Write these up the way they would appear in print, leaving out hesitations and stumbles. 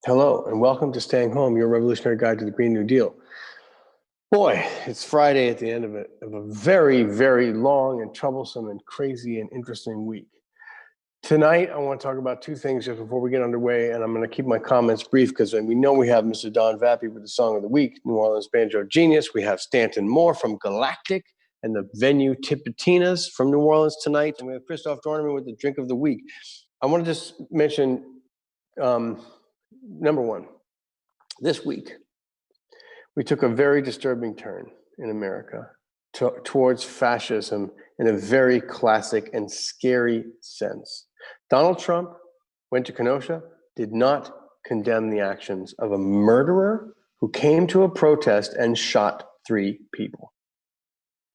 Hello, and welcome to Staying Home, your revolutionary guide to the Green New Deal. Boy, it's Friday at the end of a very, very long and troublesome and crazy and interesting week. Tonight, I want to talk about two things just before we get underway, and I'm going to keep my comments brief because we know we have Mr. Don Vappy with the Song of the Week, New Orleans Banjo Genius. We have Stanton Moore from Galactic and the venue Tipitinas from New Orleans tonight. And we have Christoph Dornemann with the Drink of the Week. I want to just mention number one, this week, we took a very disturbing turn in America towards fascism in a very classic and scary sense. Donald Trump went to Kenosha, did not condemn the actions of a murderer who came to a protest and shot 3 people.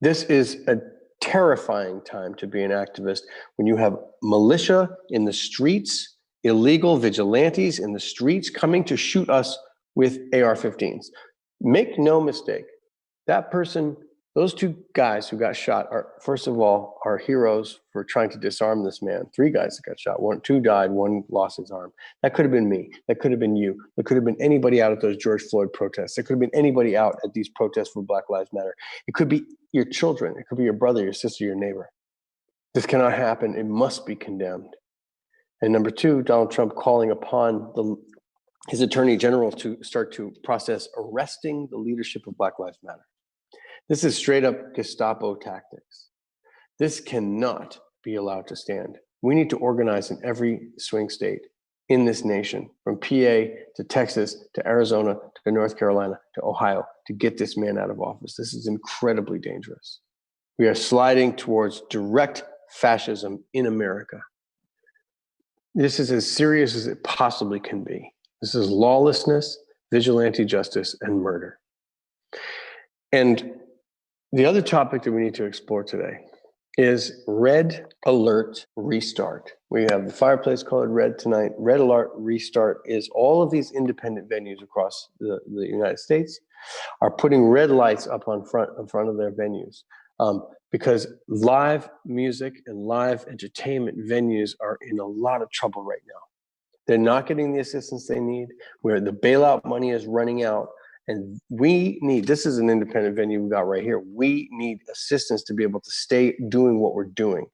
This is a terrifying time to be an activist when you have militia in the streets, illegal vigilantes in the streets coming to shoot us with AR-15s. Make no mistake, that person, those 2 guys who got shot are, first of all, are heroes for trying to disarm this man. 3 guys that got shot, 2 died, 1 lost his arm. That could have been me. That could have been you. That could have been anybody out at those George Floyd protests. There could have been anybody out at these protests for Black Lives Matter. It could be your children. It could be your brother, your sister, your neighbor. This cannot happen. It must be condemned. And number 2, Donald Trump calling upon his attorney general to start to process arresting the leadership of Black Lives Matter. This is straight up Gestapo tactics. This cannot be allowed to stand. We need to organize in every swing state in this nation, from PA to Texas to Arizona to North Carolina to Ohio, to get this man out of office. This is incredibly dangerous. We are sliding towards direct fascism in America. This is as serious as it possibly can be. This is lawlessness, vigilante justice, and murder. And the other topic that we need to explore today is Red Alert Restart. We have the fireplace colored red tonight. Red Alert Restart is all of these independent venues across the United States are putting red lights up in front of their venues. Because live music and live entertainment venues are in a lot of trouble right now. They're not getting the assistance they need, where the bailout money is running out. And we need, this is an independent venue we got right here. We need assistance to be able to stay doing what we're doing.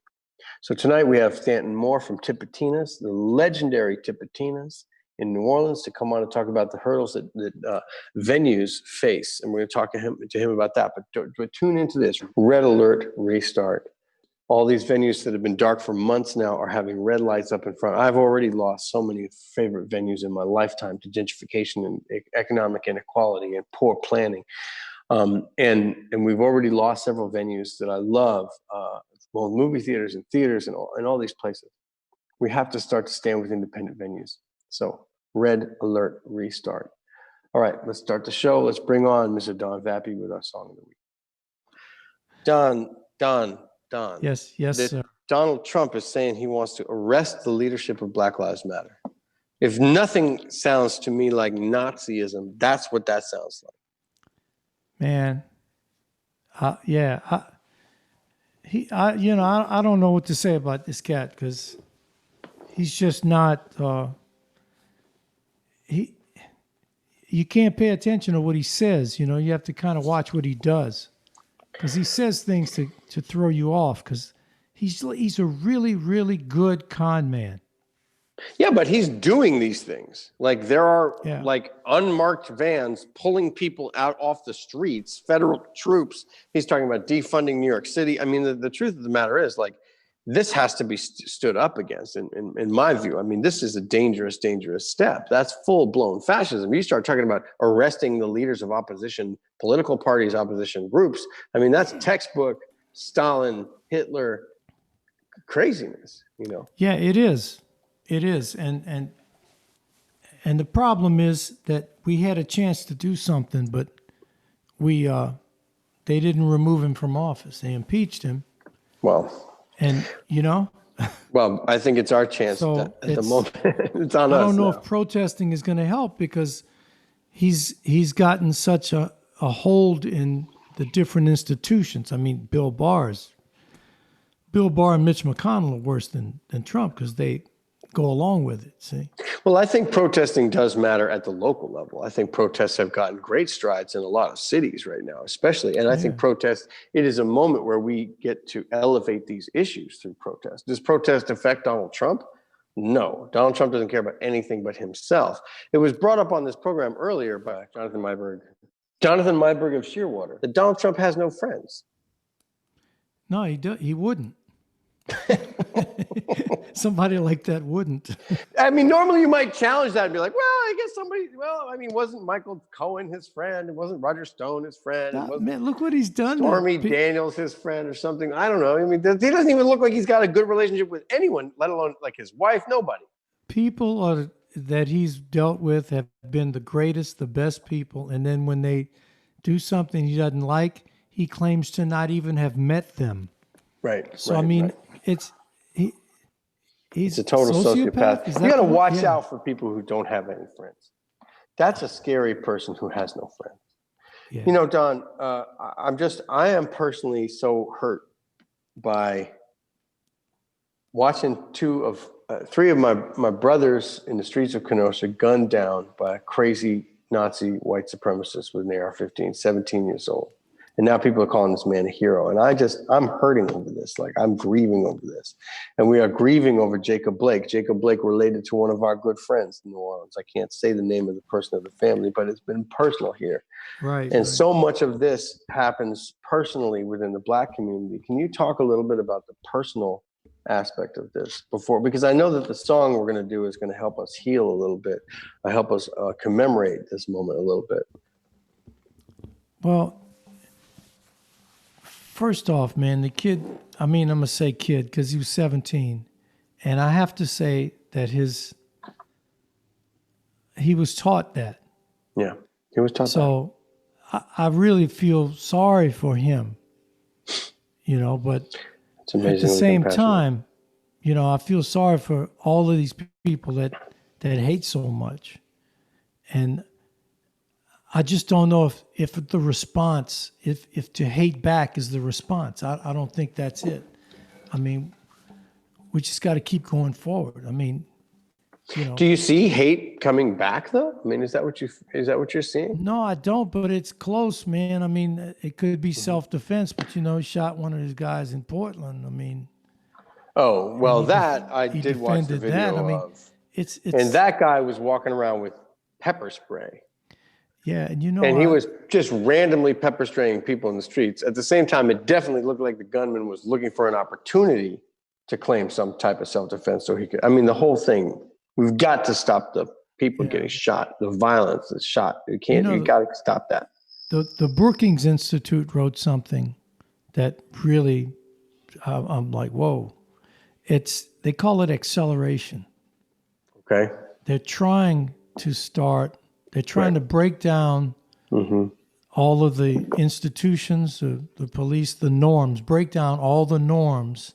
So tonight we have Stanton Moore from Tipitinas, the legendary Tipitinas in New Orleans, to come on and talk about the hurdles that venues face. And we're going to talk to him about that. But tune into this, Red Alert Restart. All these venues that have been dark for months now are having red lights up in front. I've already lost so many favorite venues in my lifetime to gentrification and economic inequality and poor planning. And we've already lost several venues that I love, movie theaters and all these places. We have to start to stand with independent venues. So Red Alert Restart. All right, let's start the show. Let's bring on Mr. Don Vappy with our Song of the Week. Don. Yes, sir. Donald Trump is saying he wants to arrest the leadership of Black Lives Matter. If nothing sounds to me like Nazism, that's what that sounds like. Man, I don't know what to say about this cat, because he's just not. You can't pay attention to what he says. You have to kind of watch what he does, because he says things to throw you off, because he's a really, really good con man. Yeah, but he's doing these things. Like, there are like unmarked vans pulling people out off the streets, federal troops. He's talking about defunding New York City. I mean, the truth of the matter is, like, this has to be stood up against, in my view. I mean, this is a dangerous, dangerous step. That's full-blown fascism. You start talking about arresting the leaders of opposition, political parties, opposition groups. I mean, that's textbook Stalin, Hitler craziness, Yeah, it is. It is. And the problem is that we had a chance to do something, but they didn't remove him from office. They impeached him. Well, and well, I think it's our chance at the moment. It's on us. I don't know now. if protesting is going to help, because he's gotten such a hold in the different institutions. I mean, Bill Barr and Mitch McConnell are worse than Trump, because they go along with it. See? Well, I think protesting does matter at the local level. I think protests have gotten great strides in a lot of cities right now, especially. And I think it is a moment where we get to elevate these issues through protest. Does protest affect Donald Trump? No, Donald Trump doesn't care about anything but himself. It was brought up on this program earlier by Jonathan Myberg of Shearwater, that Donald Trump has no friends. No, he wouldn't. Somebody like that wouldn't. I mean, normally you might challenge that and be like, well, I guess wasn't Michael Cohen his friend? It wasn't Roger Stone his friend? Man, look what he's done. Stormy Daniels his friend or something? I don't know. I mean, he doesn't even look like he's got a good relationship with anyone, let alone like his wife, nobody. People that he's dealt with have been the greatest, the best people. And then when they do something he doesn't like, he claims to not even have met them. Right. So, I mean, he's a total sociopath. You got to watch out for people who don't have any friends. That's a scary person who has no friends. Yeah. You know, Don, I am personally so hurt by watching three of my brothers in the streets of Kenosha gunned down by a crazy Nazi white supremacist with an AR-15, 17 years old. And now people are calling this man a hero. And I'm hurting over this. Like, I'm grieving over this. And we are grieving over Jacob Blake. Jacob Blake related to one of our good friends in New Orleans. I can't say the name of the person of the family, but it's been personal here. Right. And so much of this happens personally within the Black community. Can you talk a little bit about the personal aspect of this because I know that the song we're going to do is going to help us heal a little bit, help us commemorate this moment a little bit. Well, first off, man, the kid, I'm going to say kid because he was 17. And I have to say that he was taught that. Yeah, he was taught that. So I really feel sorry for him, but at the same time, I feel sorry for all of these people that hate so much. And I just don't know if the response, if to hate back is the response. I don't think that's it. I mean, we just got to keep going forward. I mean, Do you see hate coming back though? I mean, is that what you're seeing? No, I don't, but it's close, man. I mean, it could be self-defense, but he shot one of his guys in Portland. I mean, oh, well, I did watch the video of. It's and that guy was walking around with pepper spray. Yeah, and he was just randomly pepper spraying people in the streets. At the same time, it definitely looked like the gunman was looking for an opportunity to claim some type of self-defense so he could. I mean, the whole thing. We've got to stop the people getting shot, the violence that's shot. You got to stop that. The Brookings Institute wrote something that really, I'm like, whoa. They call it acceleration. Okay. They're trying to break down all of the institutions, the police, the norms, break down all the norms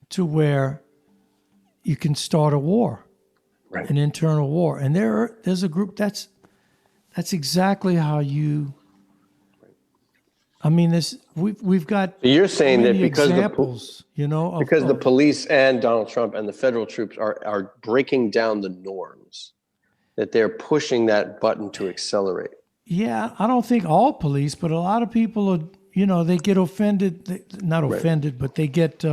to where you can start a war, an internal war. And there's a group that's exactly how you. I mean, we've got. You're saying that because examples, the police and Donald Trump and the federal troops are breaking down the norms, that they're pushing that button to accelerate. Yeah, I don't think all police, but a lot of people are. They get offended. Not offended, but they get.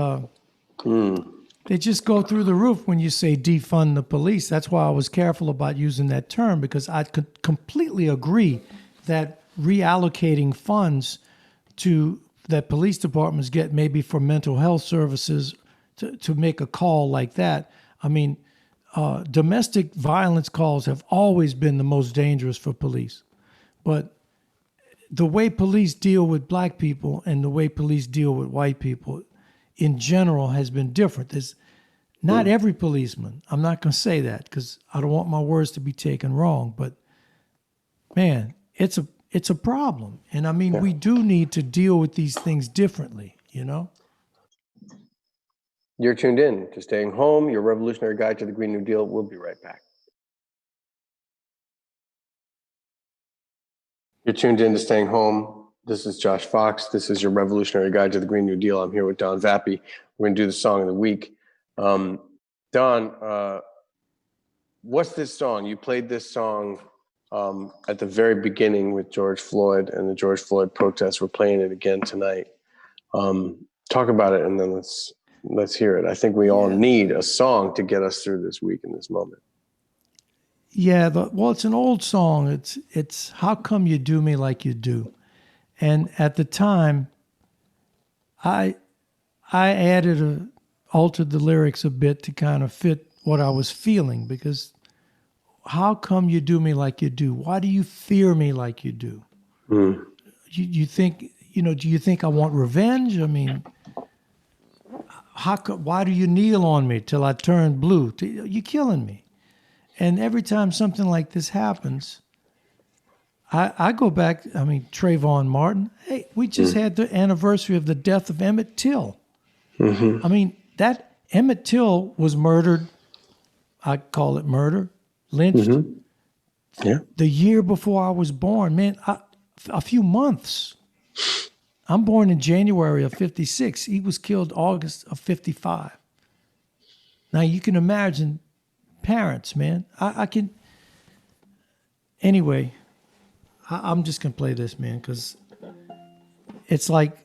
They just go through the roof when you say defund the police. That's why I was careful about using that term, because I could completely agree that reallocating funds that police departments get maybe for mental health services to make a call like that. I mean, domestic violence calls have always been the most dangerous for police. But the way police deal with Black people and the way police deal with white people in general has been different. There's not every policeman. I'm not going to say that because I don't want my words to be taken wrong. But man, it's a problem. And I mean, we do need to deal with these things differently, You're tuned in to Staying Home, your revolutionary guide to the Green New Deal. We'll be right back. You're tuned in to Staying Home. This is Josh Fox. This is your revolutionary guide to the Green New Deal. I'm here with Don Vappy. We're going to do the song of the week. Don, what's this song? You played this song at the very beginning with George Floyd and the George Floyd protests. We're playing it again tonight. Talk about it, and then let's hear it. I think we all need a song to get us through this week and this moment. Yeah, well, it's an old song. It's How Come You Do Me Like You Do. And at the time, I altered the lyrics a bit to kind of fit what I was feeling, because how come you do me like you do? Why do you fear me like you do? You think, do you think I want revenge? I mean, why do you kneel on me till I turn blue? You're killing me. And every time something like this happens, I go back, Trayvon Martin. Hey, we just had the anniversary of the death of Emmett Till. Mm-hmm. I mean, that Emmett Till was murdered. I call it murder, lynched. Mm-hmm. Yeah. The year before I was born, man, a few months. I'm born in January of 56. He was killed August of 55. Now you can imagine parents, man. I can. Anyway, I'm just going to play this, man, because it's like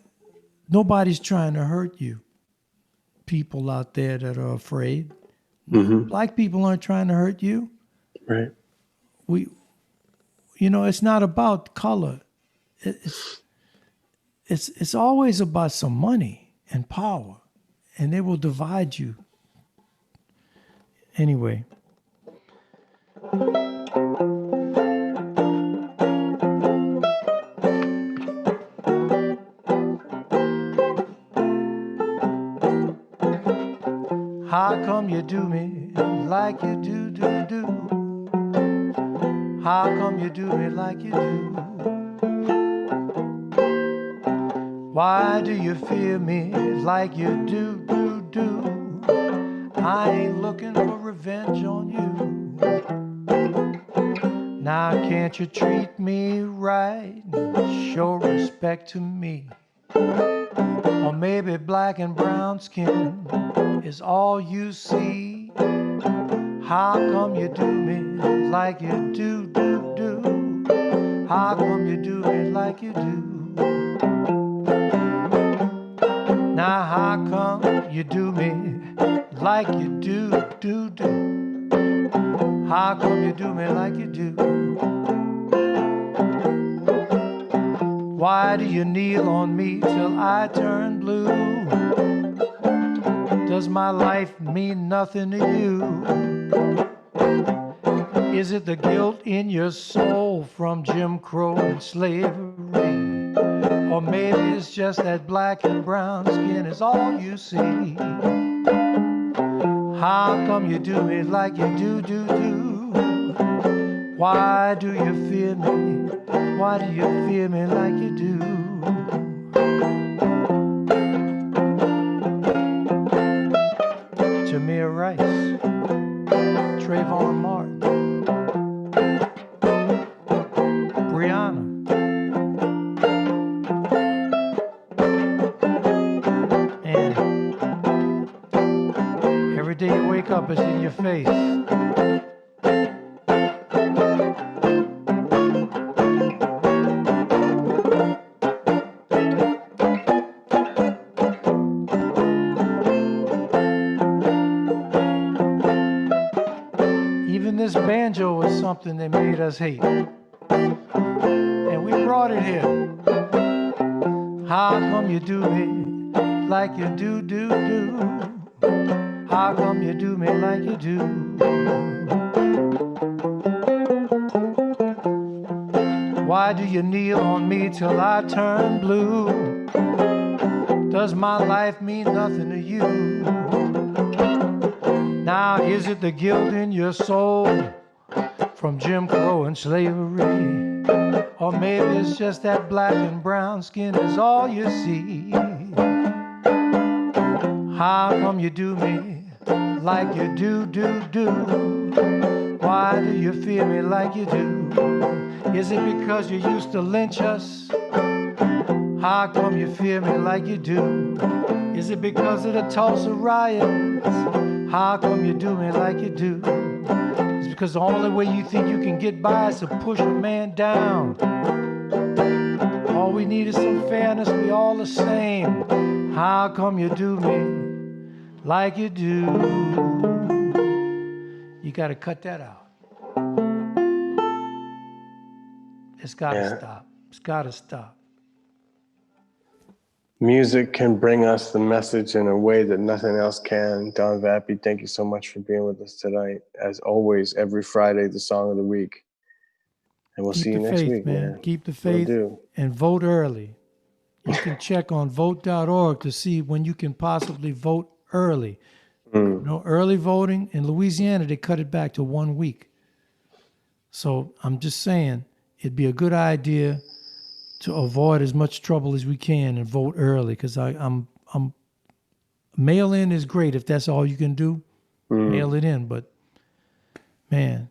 nobody's trying to hurt you. People out there that are afraid. Mm-hmm. Black people aren't trying to hurt you. Right. It's not about color. It's always about some money and power, and they will divide you. Anyway. How come you do me like you do? How come you do me like you do? Why do you fear me like you do? I ain't looking for revenge on you. Now can't you treat me right and show respect to me? Or maybe black and brown skin is all you see. How come you do me like you do? How come you do me like you do? Now how come you do me like you do? How come you do me like you do? Why do you kneel on me till I turn blue? Does my life mean nothing to you? Is it the guilt in your soul from Jim Crow and slavery? Or maybe it's just that black and brown skin is all you see. How come you do me like you do? Why do you fear me? Why do you fear me like you do? Jameer Rice, Trayvon Martin, Brianna. And every day you wake up, it's in your face. This banjo was something that made us hate, and we brought it here. How come you do me like you do? How come you do me like you do? Why do you kneel on me till I turn blue? Does my life mean nothing to you? Now is it the guilt in your soul from Jim Crow and slavery? Or maybe it's just that black and brown skin is all you see. How come you do me like you do? Why do you fear me like you do? Is it because you used to lynch us? How come you fear me like you do? Is it because of the Tulsa riots? How come you do me like you do? It's because the only way you think you can get by is to push a man down. All we need is some fairness, we all the same. How come you do me like you do? You gotta cut that out. It's gotta stop. It's gotta stop. Music can bring us the message in a way that nothing else can. Don Vappy, thank you so much for being with us tonight. As always, every Friday, the song of the week. And we'll see you next week, man. Keep the faith and vote early. You can check on vote.org to see when you can possibly vote early. You know, early voting in Louisiana, they cut it back to 1 week. So I'm just saying it'd be a good idea to avoid as much trouble as we can and vote early, because I'm mail in is great if that's all you can do. Mail it in, but man,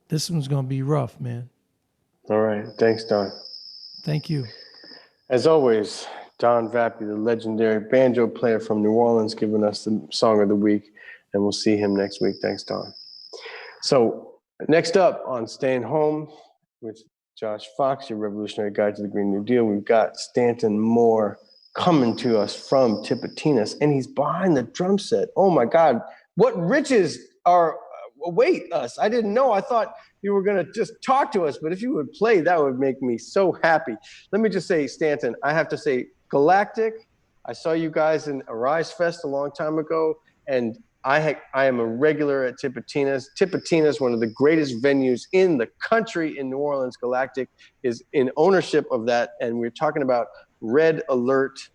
this one's gonna be rough, man. All right, thanks, Don. Thank you. As always, Don Vappy, the legendary banjo player from New Orleans, giving us the song of the week, and we'll see him next week. Thanks, Don. So next up on Staying Home with Josh Fox, your revolutionary guide to the Green New Deal, we've got Stanton Moore coming to us from Tipitinas, and he's behind the drum set. Oh my God, what riches await us. I didn't know. I thought you were going to just talk to us, but if you would play, that would make me so happy. Let me just say, Stanton, I have to say, Galactic, I saw you guys in Arise Fest a long time ago, and I am a regular at Tipitinas. Tipitinas, one of the greatest venues in the country in New Orleans. Galactic is in ownership of that, and we're talking about Red Alert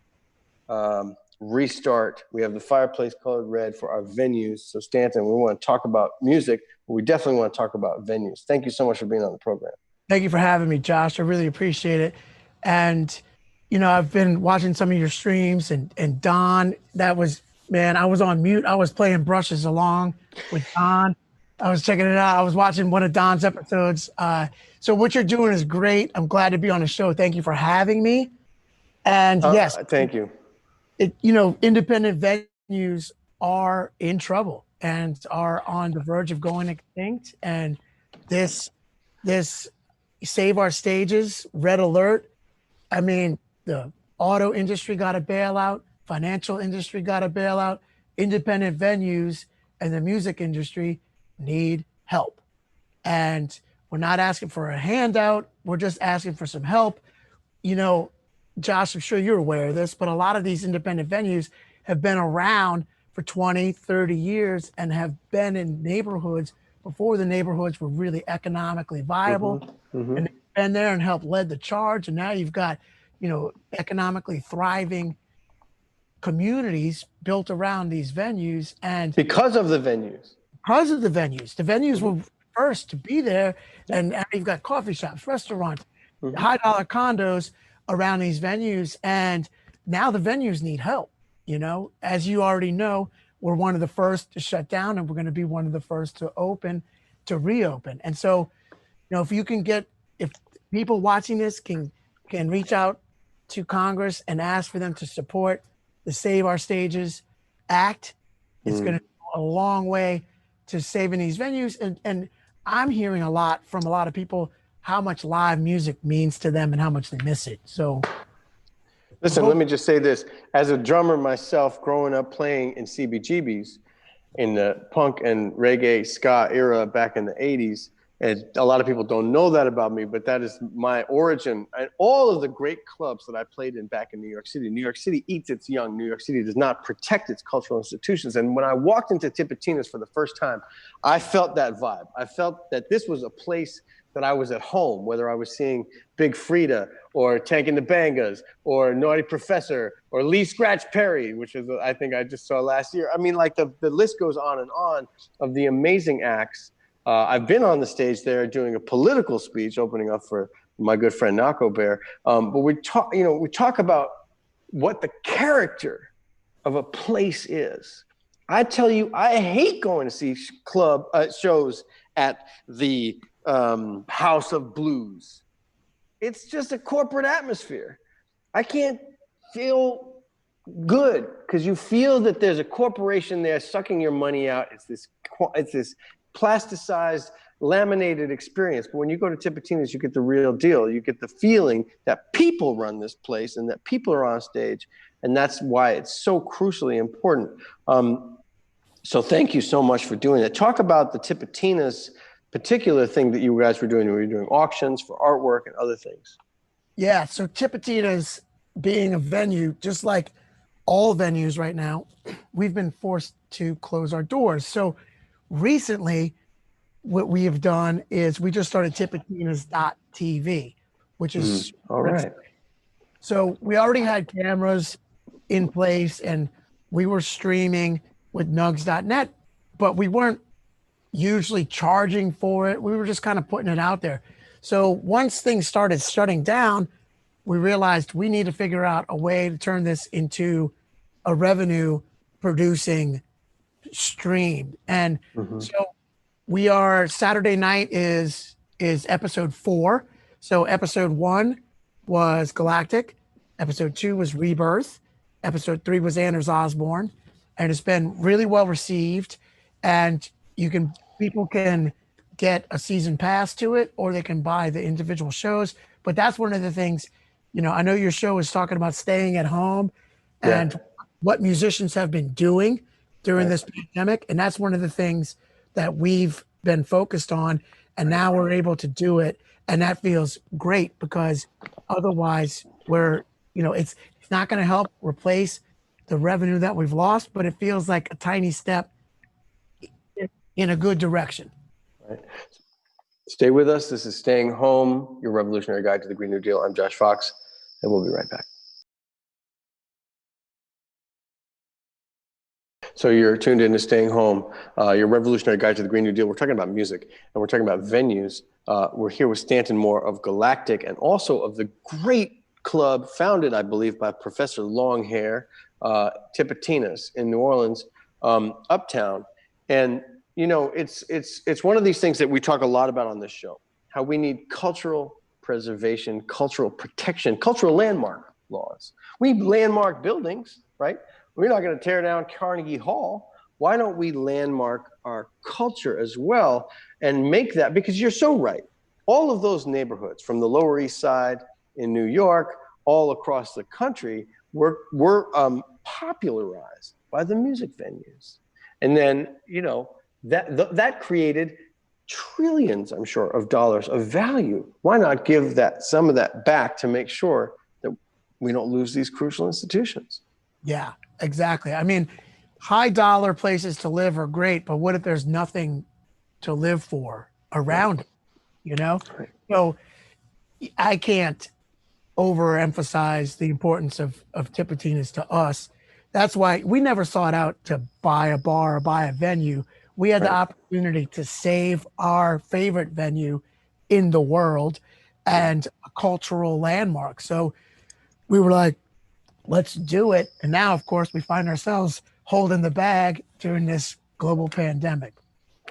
restart. We have the fireplace colored red for our venues. So Stanton, we want to talk about music, but we definitely want to talk about venues. Thank you so much for being on the program. Thank you for having me, Josh. I really appreciate it. And, you know, I've been watching some of your streams, and Don, that was, man, I was on mute. I was playing brushes along with Don. I was checking it out. I was watching one of Don's episodes. So what you're doing is great. I'm glad to be on the show. Thank you for having me. And yes, thank you. You know, independent venues are in trouble and are on the verge of going extinct. And this Save Our Stages, Red Alert, I mean, the auto industry got a bailout, financial industry got a bailout, independent venues and the music industry need help. And we're not asking for a handout. We're just asking for some help. You know, Josh, I'm sure you're aware of this, but a lot of these independent venues have been around for 20, 30 years and have been in neighborhoods before the neighborhoods were really economically viable. And they've been there and helped lead the charge. And now you've got, you know, economically thriving communities built around these venues. And because of the venues. The venues were first to be there. And you've got coffee shops, restaurants, high dollar condos around these venues, and now the venues need help. You know, as you already know, we're one of the first to shut down, and we're going to be one of the first to reopen. And so, you know, if people watching this can reach out to Congress and ask for them to support the Save Our Stages Act, it's going to go a long way to saving these venues. And I'm hearing a lot from a lot of people how much live music means to them and how much they miss it. So listen, let me just say this. As a drummer myself, growing up playing in CBGBs in the punk and reggae ska era back in the 80s, and a lot of people don't know that about me, but that is my origin. And all of the great clubs that I played in back in New York City eats its young. New York City does not protect its cultural institutions. And when I walked into Tipitinas for the first time, I felt that vibe. I felt that this was a place that I was at home, whether I was seeing Big Frida or Tank and the Bangas or Naughty Professor or Lee Scratch Perry, which is, I think I just saw last year. I mean, like the list goes on and on of the amazing acts. I've been on the stage there doing a political speech, opening up for my good friend Nako Bear. But we talk about what the character of a place is. I tell you, I hate going to see shows at the House of Blues. It's just a corporate atmosphere. I can't feel good because you feel that there's a corporation there sucking your money out. It's this plasticized, laminated experience. But when you go to Tipitina's, you get the real deal. You get the feeling that people run this place and that people are on stage. And that's why it's so crucially important. So thank you so much for doing that. Talk about the Tipitina's particular thing that you guys were doing. You were doing auctions for artwork and other things. Yeah. So Tipitina's being a venue, just like all venues right now, we've been forced to close our doors. So recently, what we have done is we just started Tipitinas.tv, which is all right. So we already had cameras in place and we were streaming with nugs.net, but we weren't usually charging for it. We were just kind of putting it out there. So once things started shutting down, we realized we need to figure out a way to turn this into a revenue producing stream. And so we are, Saturday night is episode 4. So episode 1 was Galactic. Episode 2 was Rebirth. Episode 3 was Anders Osborne. And it's been really well received. And people can get a season pass to it, or they can buy the individual shows. But that's one of the things, I know your show is talking about staying at home and what musicians have been doing during this pandemic. And that's one of the things that we've been focused on. And now we're able to do it. And that feels great because otherwise it's not going to help replace the revenue that we've lost, but it feels like a tiny step in a good direction. Right. Stay with us. This is Staying Home, your revolutionary guide to the Green New Deal. I'm Josh Fox, and we'll be right back. So you're tuned in to Staying Home, your revolutionary guide to the Green New Deal. We're talking about music, and we're talking about venues. We're here with Stanton Moore of Galactic, and also of the great club founded, I believe, by Professor Longhair, Tipitina's in New Orleans, Uptown. And it's one of these things that we talk a lot about on this show, how we need cultural preservation, cultural protection, cultural landmark laws. We landmark buildings, right? We're not going to tear down Carnegie Hall. Why don't we landmark our culture as well and make that, because you're so right. All of those neighborhoods from the Lower East Side in New York, all across the country, were popularized by the music venues. And then, that created trillions, I'm sure, of dollars of value. Why not give some of that back to make sure that we don't lose these crucial institutions? Yeah, exactly. I mean, high dollar places to live are great, but what if there's nothing to live for around it, Right. So I can't overemphasize the importance of Tipitina's to us. That's why we never sought out to buy a bar or buy a venue. We had the opportunity to save our favorite venue in the world and a cultural landmark. So we were like, let's do it. And now, of course, we find ourselves holding the bag during this global pandemic.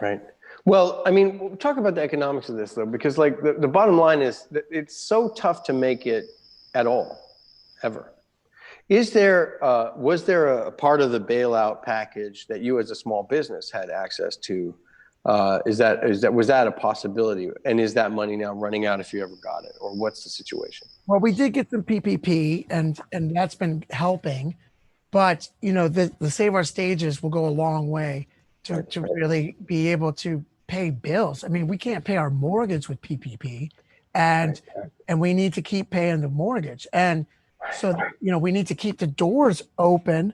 Right. Well, I mean, we'll talk about the economics of this, though, because the bottom line is that it's so tough to make it at all, ever. Was there a part of the bailout package that you as a small business had access to? Was that a possibility? And is that money now running out if you ever got it? Or what's the situation? Well, we did get some PPP and that's been helping, but the Save Our Stages will go a long way to really be able to pay bills. I mean, we can't pay our mortgage with PPP and we need to keep paying the mortgage. And so, we need to keep the doors open.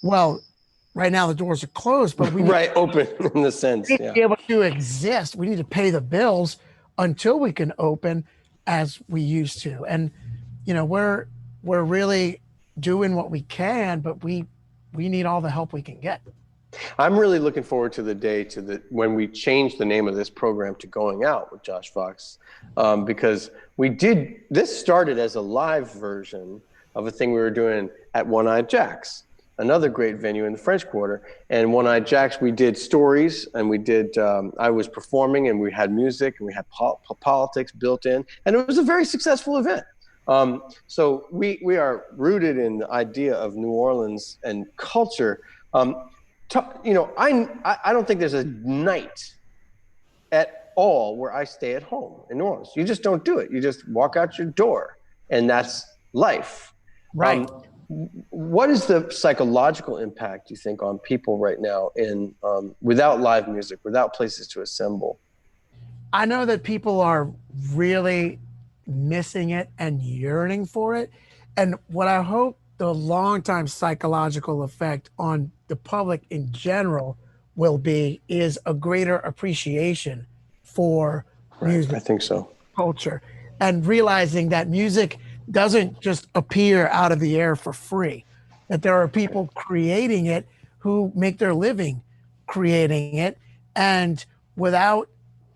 Well, right now the doors are closed, but we need open in the sense, to be able to exist. We need to pay the bills until we can open as we used to. And, we're really doing what we can, but we need all the help we can get. I'm really looking forward to the day when we change the name of this program to Going Out with Josh Fox, because this started as a live version of a thing we were doing at One-Eyed Jacks, another great venue in the French Quarter. And One-Eyed Jacks, we did stories, and we did, I was performing, and we had music, and we had politics built in, and it was a very successful event. So we are rooted in the idea of New Orleans and culture. I don't think there's a night at all where I stay at home in New Orleans. You just don't do it. You just walk out your door, and that's life. Right. What is the psychological impact, you think, on people right now in without live music, without places to assemble? I know that people are really missing it and yearning for it. And what I hope the long-time psychological effect on the public in general will be is a greater appreciation for music I think so. culture and realizing that music doesn't just appear out of the air for free, that there are people creating it who make their living creating it. And without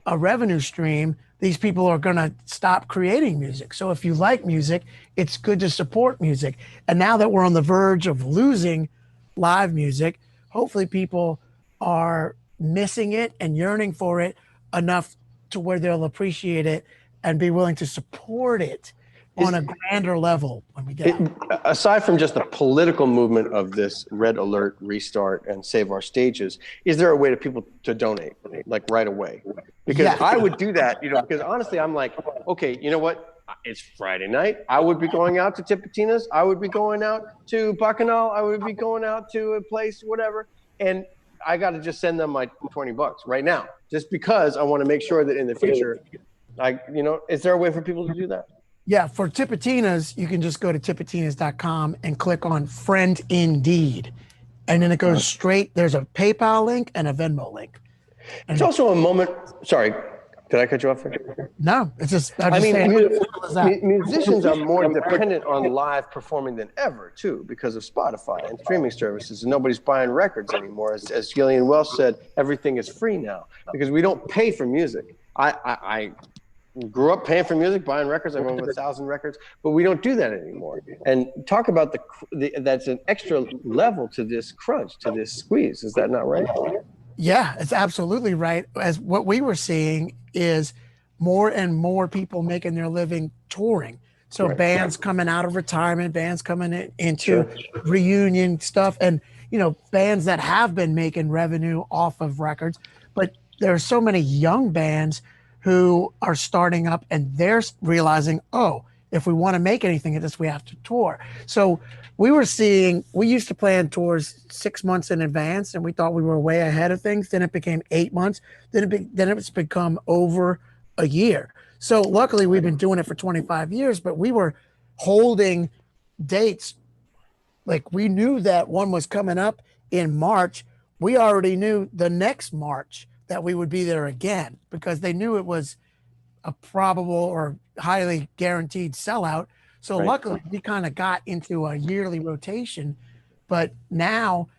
a revenue stream, these people are going to stop creating music. So if you like music, it's good to support music. And now that we're on the verge of losing live music, hopefully people are missing it and yearning for it enough to where they'll appreciate it and be willing to support it on a grander level when we get out. Aside from just the political movement of this Red Alert restart and Save Our Stages, is there a way to people to donate, like right away? Because Yeah. I would do that, because honestly, I'm like, okay, you know what? It's Friday night. I would be going out to Tipitina's. I would be going out to Bacchanal. I would be going out to a place, whatever. And I got to just send them my $20 right now, just because I want to make sure that in the future, is there a way for people to do that? Yeah, for Tipitina's, you can just go to tipitinas.com and click on Friend Indeed. And then it goes straight. There's a PayPal link and a Venmo link. And It's also a moment. Sorry, did I cut you off? no, it's just, Musicians are more dependent on live performing than ever, too, because of Spotify and streaming services. And nobody's buying records anymore. As Gillian Welch said, everything is free now because we don't pay for music. I grew up paying for music, buying records. I own 1,000 records, but we don't do that anymore. And talk about that's an extra level to this crunch, to this squeeze. Is that not right? Yeah, it's absolutely right. As what we were seeing is more and more people making their living touring. So bands coming out of retirement, bands coming into reunion stuff, and bands that have been making revenue off of records. But there are so many young bands who are starting up and they're realizing, oh, if we want to make anything of this, we have to tour. So we used to plan tours 6 months in advance and we thought we were way ahead of things. Then it became 8 months. Then it's become over a year. So luckily we've been doing it for 25 years, but we were holding dates. Like we knew that one was coming up in March. We already knew the next March that we would be there again because they knew it was a probable or highly guaranteed sellout. So luckily we kind of got into a yearly rotation, but now,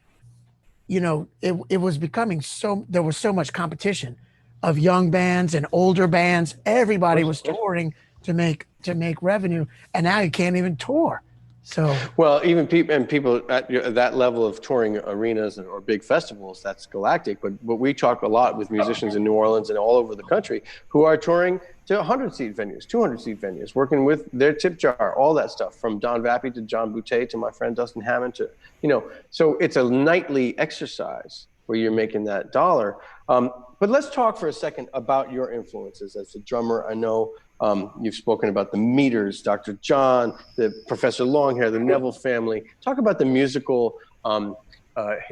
it was becoming there was so much competition of young bands and older bands. Everybody was touring to make revenue, and now you can't even tour. So even people at that level of touring arenas or big festivals, that's galactic. But we talk a lot with musicians in New Orleans and all over the country who are touring to 100-seat venues, 200-seat venues, working with their tip jar, all that stuff, from Don Vappy to John Boutte to my friend Dustin Hammond to So it's a nightly exercise where you're making that dollar. But let's talk for a second about your influences as a drummer. I know you've spoken about the Meters, Dr. John, the Professor Longhair, the Neville family. Talk about the musical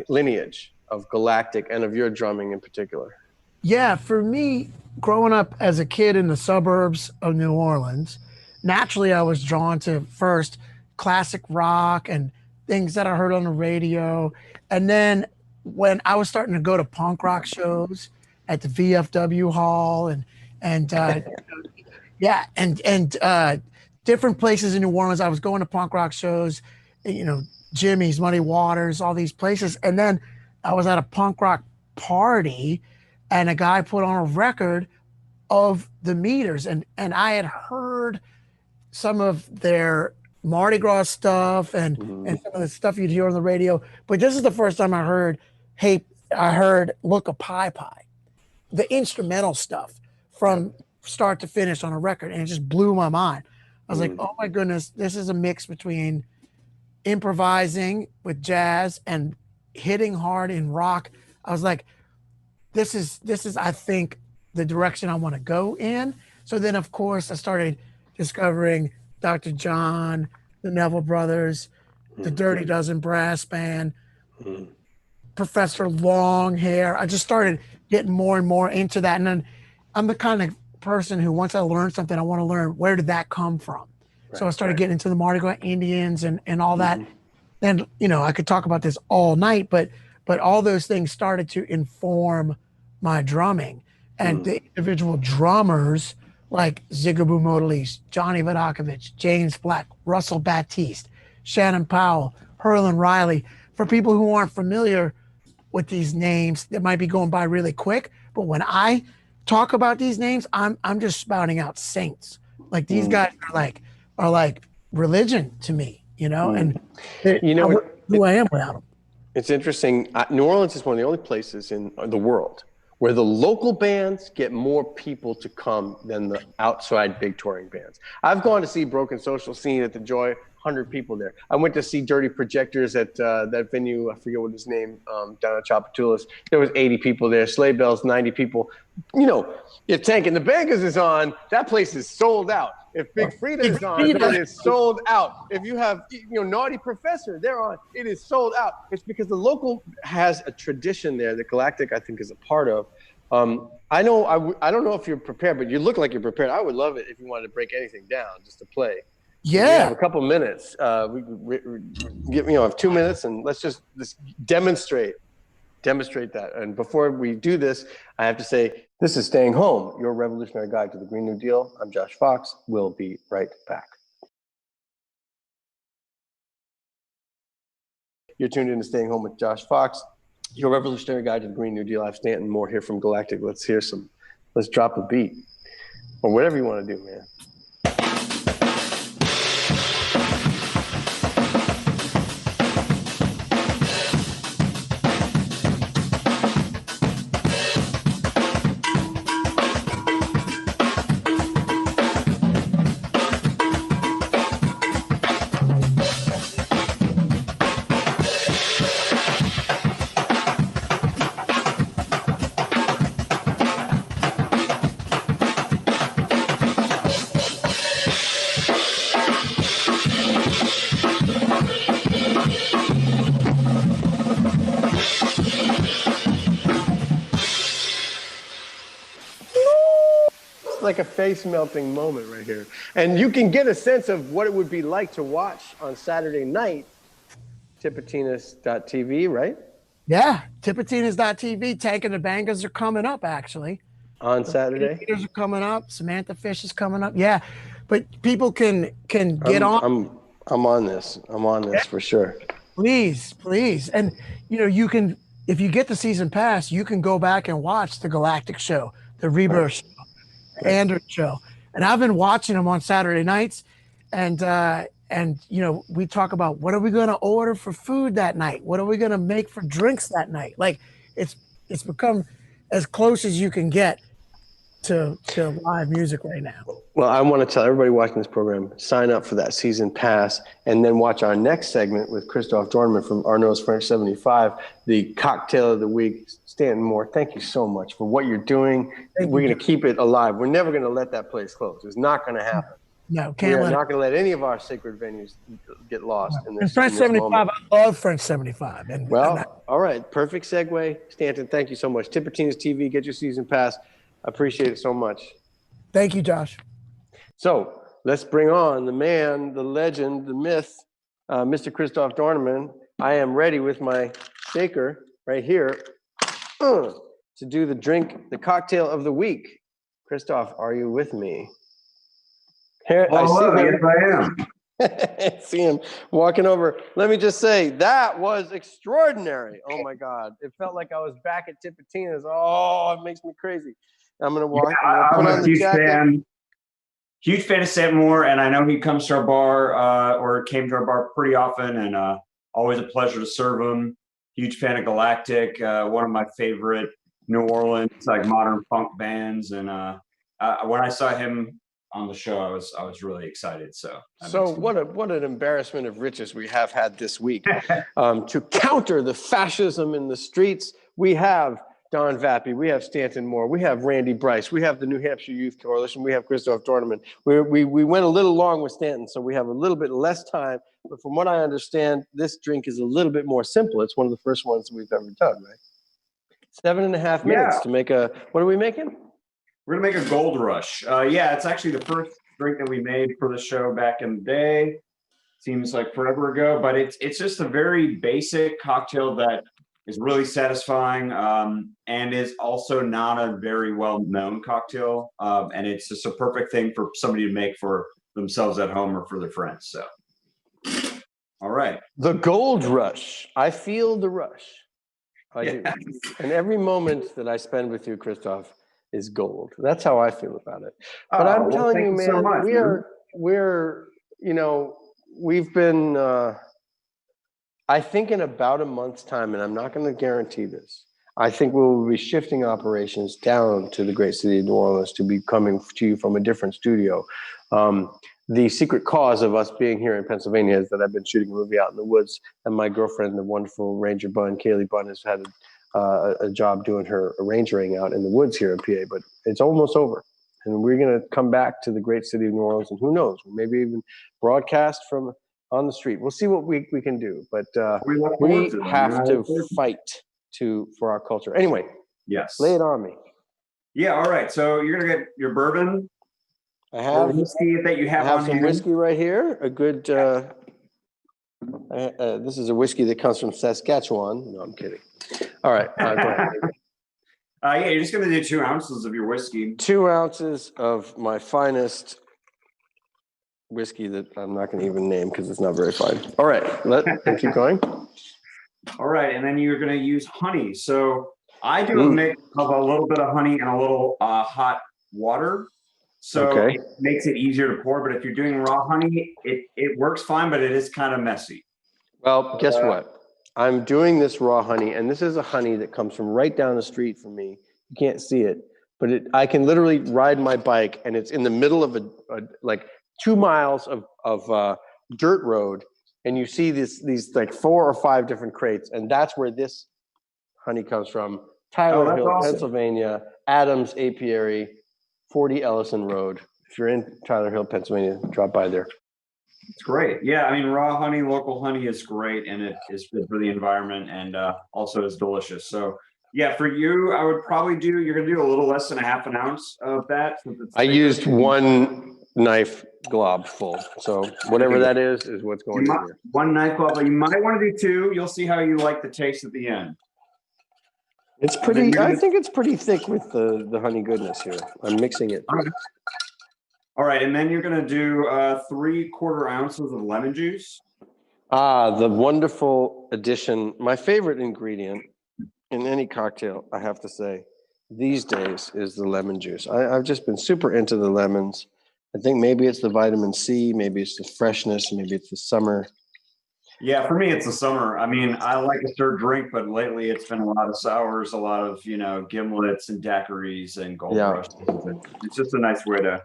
lineage of Galactic and of your drumming in particular. Yeah, for me, growing up as a kid in the suburbs of New Orleans, naturally I was drawn to first classic rock and things that I heard on the radio. And then when I was starting to go to punk rock shows at the VFW hall and different places in New Orleans, I was going to punk rock shows, Jimmy's, Muddy Waters, all these places. And then I was at a punk rock party and a guy put on a record of the Meters. And I had heard some of their Mardi Gras stuff and some of the stuff you'd hear on the radio. But this is the first time I heard Look a Pie Pie, the instrumental stuff from start to finish on a record. And it just blew my mind. I was like, oh my goodness, this is a mix between improvising with jazz and hitting hard in rock. I was like, this is I think the direction I want to go in. So then of course I started discovering Dr. John, the Neville Brothers, the Dirty Dozen Brass Band, Professor Longhair. I just started getting more and more into that. And then I'm the kind of person who once I learn something, I want to learn where did that come from. So I started getting into the Mardi Gras Indians and all that. And I could talk about this all night, but all those things started to inform my drumming. And the individual drummers like Zigaboo Modelise, Johnny Vodakovich, James Black, Russell Batiste, Shannon Powell, Herlin Riley. For people who aren't familiar with these names, that might be going by really quick, but when I talk about these names, I'm just spouting out saints. Like these guys are like religion to me, and who I am without them. It's interesting. New Orleans is one of the only places in the world where the local bands get more people to come than the outside big touring bands. I've gone to see Broken Social Scene at the Joy, 100 people there. I went to see Dirty Projectors at that venue, I forget what his name, down at Chapatulas. There was 80 people there, Sleigh Bells, 90 people. If Tank and the Bangas is on, that place is sold out. If Big Frida is on, it is sold out. If you have, Naughty Professor, they're on, it is sold out. It's because the local has a tradition there that Galactic, I think, is a part of. I don't know if you're prepared, but you look like you're prepared. I would love it if you wanted to break anything down just to play. Yeah. We have a couple minutes. We have 2 minutes, and let's just demonstrate that. And before we do this, I have to say, this is Staying Home, your revolutionary guide to the Green New Deal. I'm Josh Fox. We'll be right back. You're tuned in to Staying Home with Josh Fox, your revolutionary guide to the Green New Deal. I have Stanton Moore here from Galactic. Let's drop a beat, or whatever you want to do, man. Like a face melting moment right here. And you can get a sense of what it would be like to watch on Saturday night, Tipitinas.tv, right? Yeah, Tipitinas.tv. Tank and the Bangas are coming up, actually. On Saturday? The are coming up. Samantha Fish is coming up. Yeah, but people can get on. I'm on this. For sure. Please. And, you can, if you get the season pass, you can go back and watch the Galactic show, the Rebirth show. Andrew show, and I've been watching them on Saturday nights, and we talk about what are we going to order for food that night, what are we going to make for drinks that night. Like it's become as close as you can get to live music right now. Well, I want to tell everybody watching this program, sign up for that season pass, and then watch our next segment with Christophe Dornemann from Arnaud's French 75, the cocktail of the week. Stanton Moore, thank you so much for what you're doing. We're going to keep it alive. We're never going to let that place close. It's not going to happen. No, can't We're let not going to let any of our sacred venues get lost in this. And French 75, moment. I love French 75. All right, perfect segue. Stanton, thank you so much. Tipitinas TV, get your season pass. I appreciate it so much. Thank you, Josh. So let's bring on the man, the legend, the myth, Mr. Christophe Dornemann. I am ready with my shaker right here to do the cocktail of the week. Christophe, are you with me? Here, I see him walking over. Let me just say, that was extraordinary. Oh my God. It felt like I was back at Tipitinas. Oh, it makes me crazy. I'm going to walk. Yeah, I'm a huge fan of Stanton Moore, and I know he comes to our bar or came to our bar pretty often, and always a pleasure to serve him. Huge fan of Galactic, one of my favorite New Orleans modern funk bands. And when I saw him on the show, I was really excited. So So what an embarrassment of riches we have had this week. To counter the fascism in the streets, we have Don Vappy, we have Stanton Moore, we have Randy Bryce, we have the New Hampshire Youth Coalition, we have Christoph Dornemann. We went a little long with Stanton, so we have a little bit less time. But from what I understand, this drink is a little bit more simple. It's one of the first ones we've ever done, right? 7.5 minutes to make a, what are we making? we're gonna make a Gold Rush. Yeah, it's actually the first drink that we made for the show back in the day. Seems like forever ago, but it's just a very basic cocktail that is really satisfying, and is also not a very well-known cocktail. And it's just a perfect thing for somebody to make for themselves at home or for their friends. So, all right. The Gold Rush. I feel the rush. I do. Yes. And every moment that I spend with you, Christoph, is gold. That's how I feel about it. But Oh, I'm well, telling you, thank you so man, much, we're, you know, we've been, I think in about a month's time, and I'm not going to guarantee this, I think we will be shifting operations down to the great city of New Orleans to be coming to you from a different studio. The secret cause of us being here in Pennsylvania is that I've been shooting a movie out in the woods, and my girlfriend, the wonderful Ranger Bunn, Kaylee Bunn, has had a job doing her rangering out in the woods here in PA, but it's almost over. And we're going to come back to the great city of New Orleans, and who knows, maybe even broadcast from on the street. We'll see what we can do, but We look forward we to that. have to fight for our culture. Anyway, Yes. lay it on me. Yeah. All right. So you're gonna get your bourbon I or have whiskey that you I have, have on some hand. whiskey right here. A good. This is a whiskey that comes from Saskatchewan. No, I'm kidding. All right, go ahead. Yeah, you're just gonna do 2 ounces of your whiskey. 2 ounces of my finest whiskey that I'm not going to even name because it's not very fine. All right, let's keep going. All right, and then you're gonna use honey. So I do a mix of a little bit of honey and a little hot water. So Okay. it makes it easier to pour. But if you're doing raw honey, it works fine, but it is kind of messy. Well, guess what? I'm doing this raw honey, and this is a honey that comes from right down the street from me. You can't see it, but I can literally ride my bike, and it's in the middle of a like 2 miles of dirt road, and you see these like 4 or 5 different crates, and that's where this honey comes from. Tyler that's Hill, awesome. Pennsylvania, Adams Apiary, 40 Ellison Road. If you're in Tyler Hill, Pennsylvania, drop by there. It's great. Yeah, I mean, raw honey, local honey is great, and it is good for the environment, and also is delicious. So, yeah, for you, I would probably you're going to do a little less than a half an ounce of that. I used 1 knife glob full, so whatever that is what's going in here. 1 knife glove, but you might want to do 2. You'll see how you like the taste at the end. It's pretty. I think it's pretty thick with the honey goodness here. I'm mixing it. All right, and then you're going to do 3/4 ounces of lemon juice. Ah, the wonderful addition. My favorite ingredient in any cocktail, I have to say, these days is the lemon juice. I've just been super into the lemons. I think maybe it's the vitamin C, maybe it's the freshness, maybe it's the summer. Yeah, for me, it's the summer. I mean, I like a stir drink, but lately it's been a lot of sours, a lot of, gimlets and daiquiris and gold rush. It's just a nice way to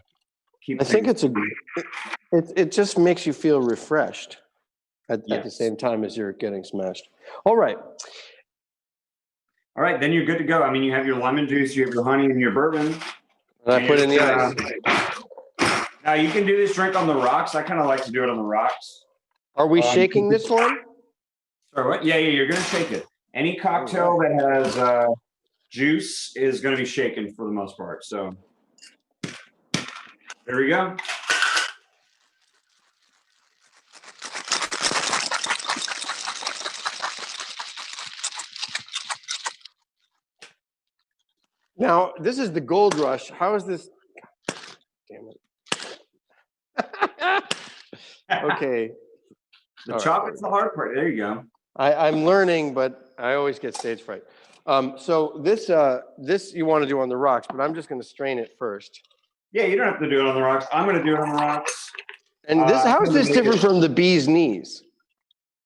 keep. I think it just makes you feel refreshed at the same time as you're getting smashed. All right. All right, then you're good to go. I mean, you have your lemon juice, you have your honey, and your bourbon. And I put in the ice. Now you can do this drink on the rocks. I kind of like to do it on the rocks. Are we shaking this one? Sorry, what? Yeah, you're going to shake it. Any cocktail that has juice is going to be shaken for the most part. So there we go. Now, this is the Gold Rush. How is this? Damn it. Okay. The chocolate's the hard part. There you go. I'm learning, but I always get stage fright. So this you want to do on the rocks, but I'm just going to strain it first. Yeah, you don't have to do it on the rocks. I'm going to do it on the rocks. And how is this different from the bee's knees?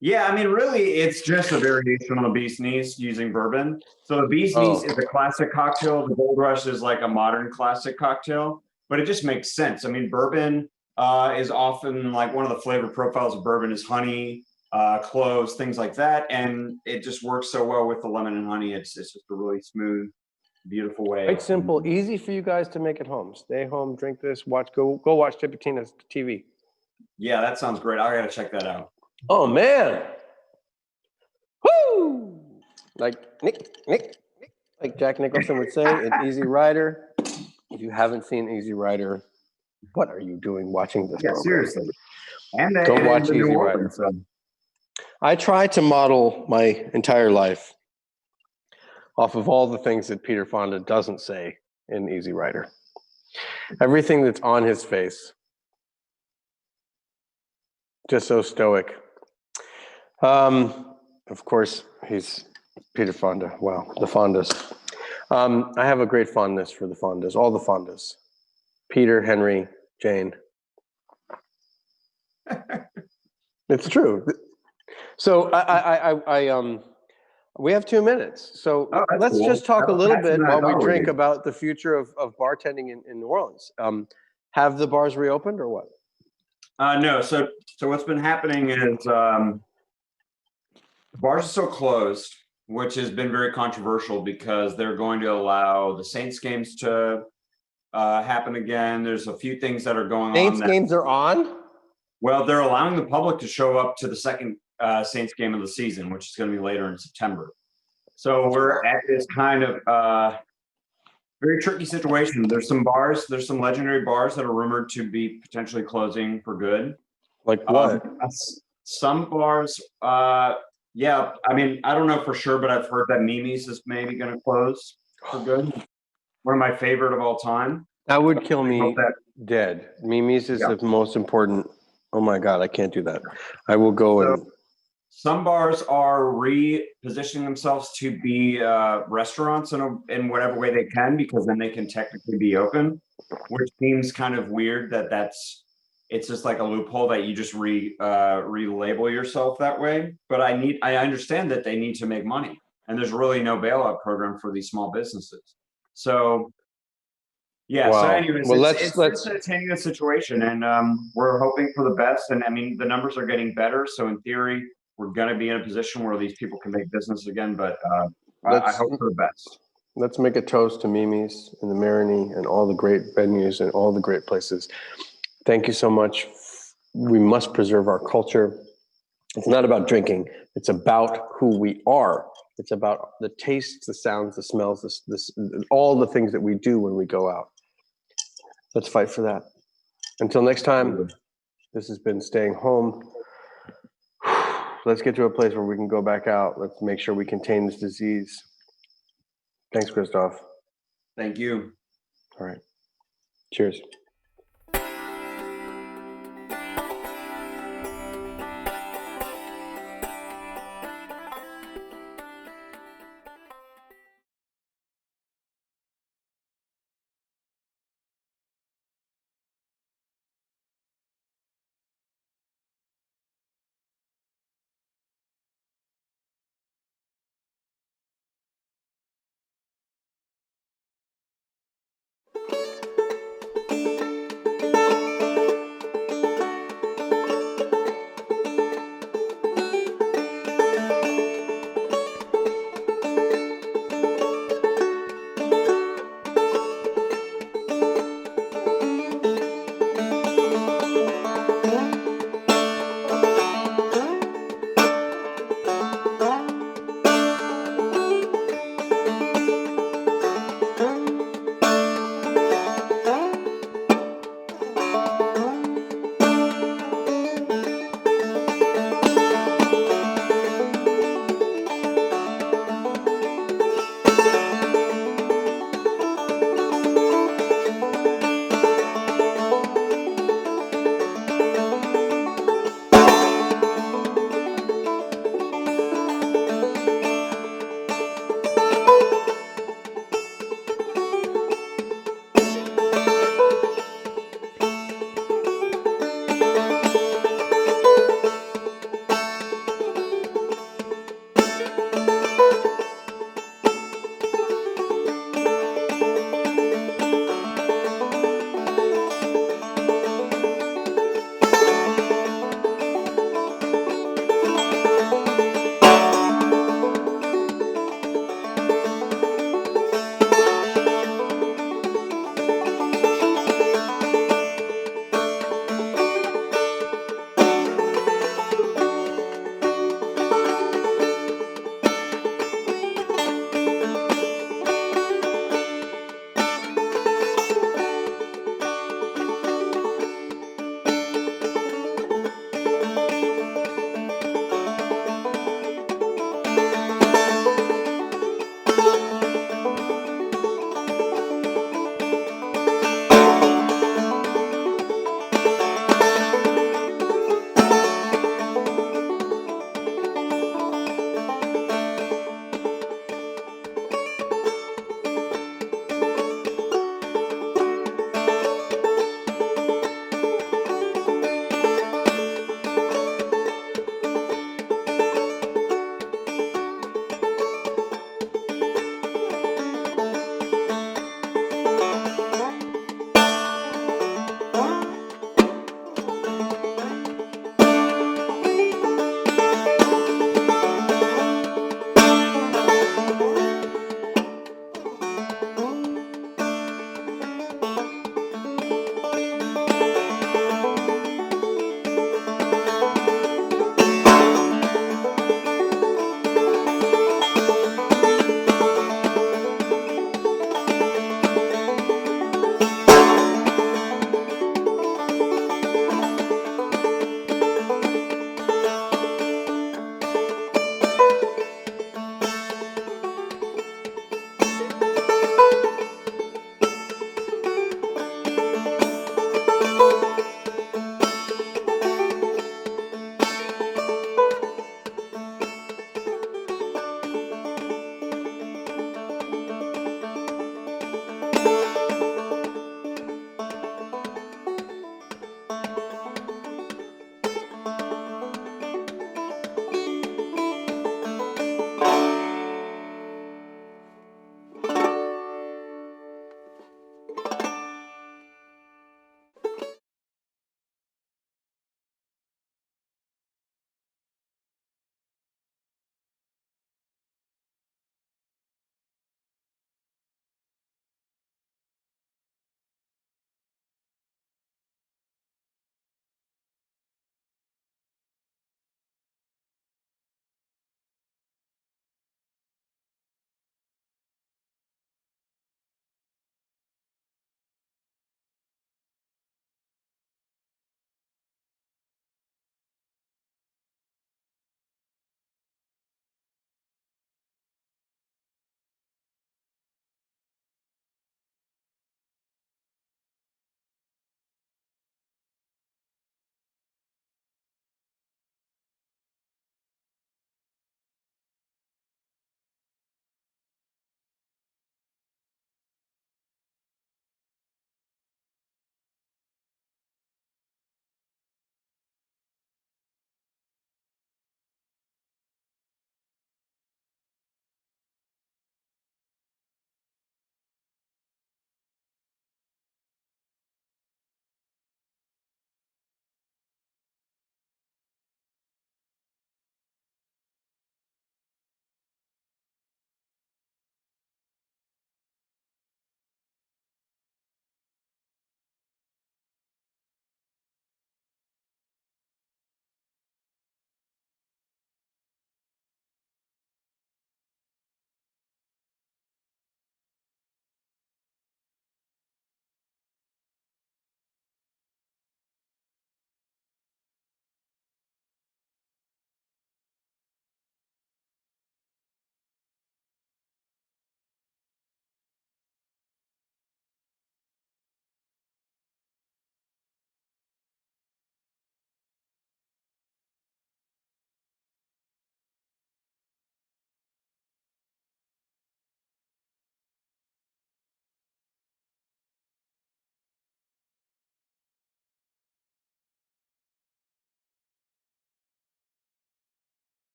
Yeah, I mean, really, it's just a variation on the bee's knees using bourbon. So the bee's knees is a classic cocktail. The Gold Rush is like a modern classic cocktail. but it just makes sense. I mean, bourbon is often like one of the flavor profiles of bourbon is honey, cloves, things like that, and it just works so well with the lemon and honey. It's just a really smooth, beautiful way. Quite simple, easy for you guys to make at home. Stay home, drink this, go watch Tipitina's TV. Yeah, that sounds great. I gotta check that out. Oh man. Woo! Like Nick, like Jack Nicholson would say in Easy Rider. If you haven't seen Easy Rider, what are you doing watching this Yeah, program? seriously. And Don't watch the New Easy Orleans, Rider. I try to model my entire life off of all the things that Peter Fonda doesn't say in Easy Rider. Everything that's on his face. Just so stoic. Of course, he's Peter Fonda. Wow, the Fondas. I have a great fondness for the Fondas, all the Fondas. Peter, Henry, Jane. It's true. So we have 2 minutes. So let's just talk a little bit while we drink about the future of bartending in New Orleans. Have the bars reopened or what? No. So what's been happening is bars are still closed, which has been very controversial because they're going to allow the Saints games to happen again. There's a few things that are going Saints on. Games are on? Well, they're allowing the public to show up to the second Saints game of the season, which is going to be later in September. So we're at this kind of very tricky situation. There's some legendary bars that are rumored to be potentially closing for good. Like what? Some bars, yeah, I mean, I don't know for sure, but I've heard that Mimi's is maybe going to close for good. One of my favorite of all time. That would kill me dead. Mimi's is the most important. Oh my God, I can't do that. I will go and. Some bars are repositioning themselves to be restaurants in whatever way they can, because then they can technically be open, which seems kind of weird it's just like a loophole that you just relabel yourself that way. But I understand that they need to make money, and there's really no bailout program for these small businesses. So yeah. Wow. So anyways, well, it's entertaining the situation, and we're hoping for the best. And I mean, the numbers are getting better. So in theory, we're going to be in a position where these people can make business again. But I hope for the best. Let's make a toast to Mimi's and the Marigny and all the great venues and all the great places. Thank you so much. We must preserve our culture. It's not about drinking. It's about who we are. It's about the tastes, the sounds, the smells, all the things that we do when we go out. Let's fight for that. Until next time, this has been Staying Home. Let's get to a place where we can go back out. Let's make sure we contain this disease. Thanks, Christoph. Thank you. All right. Cheers.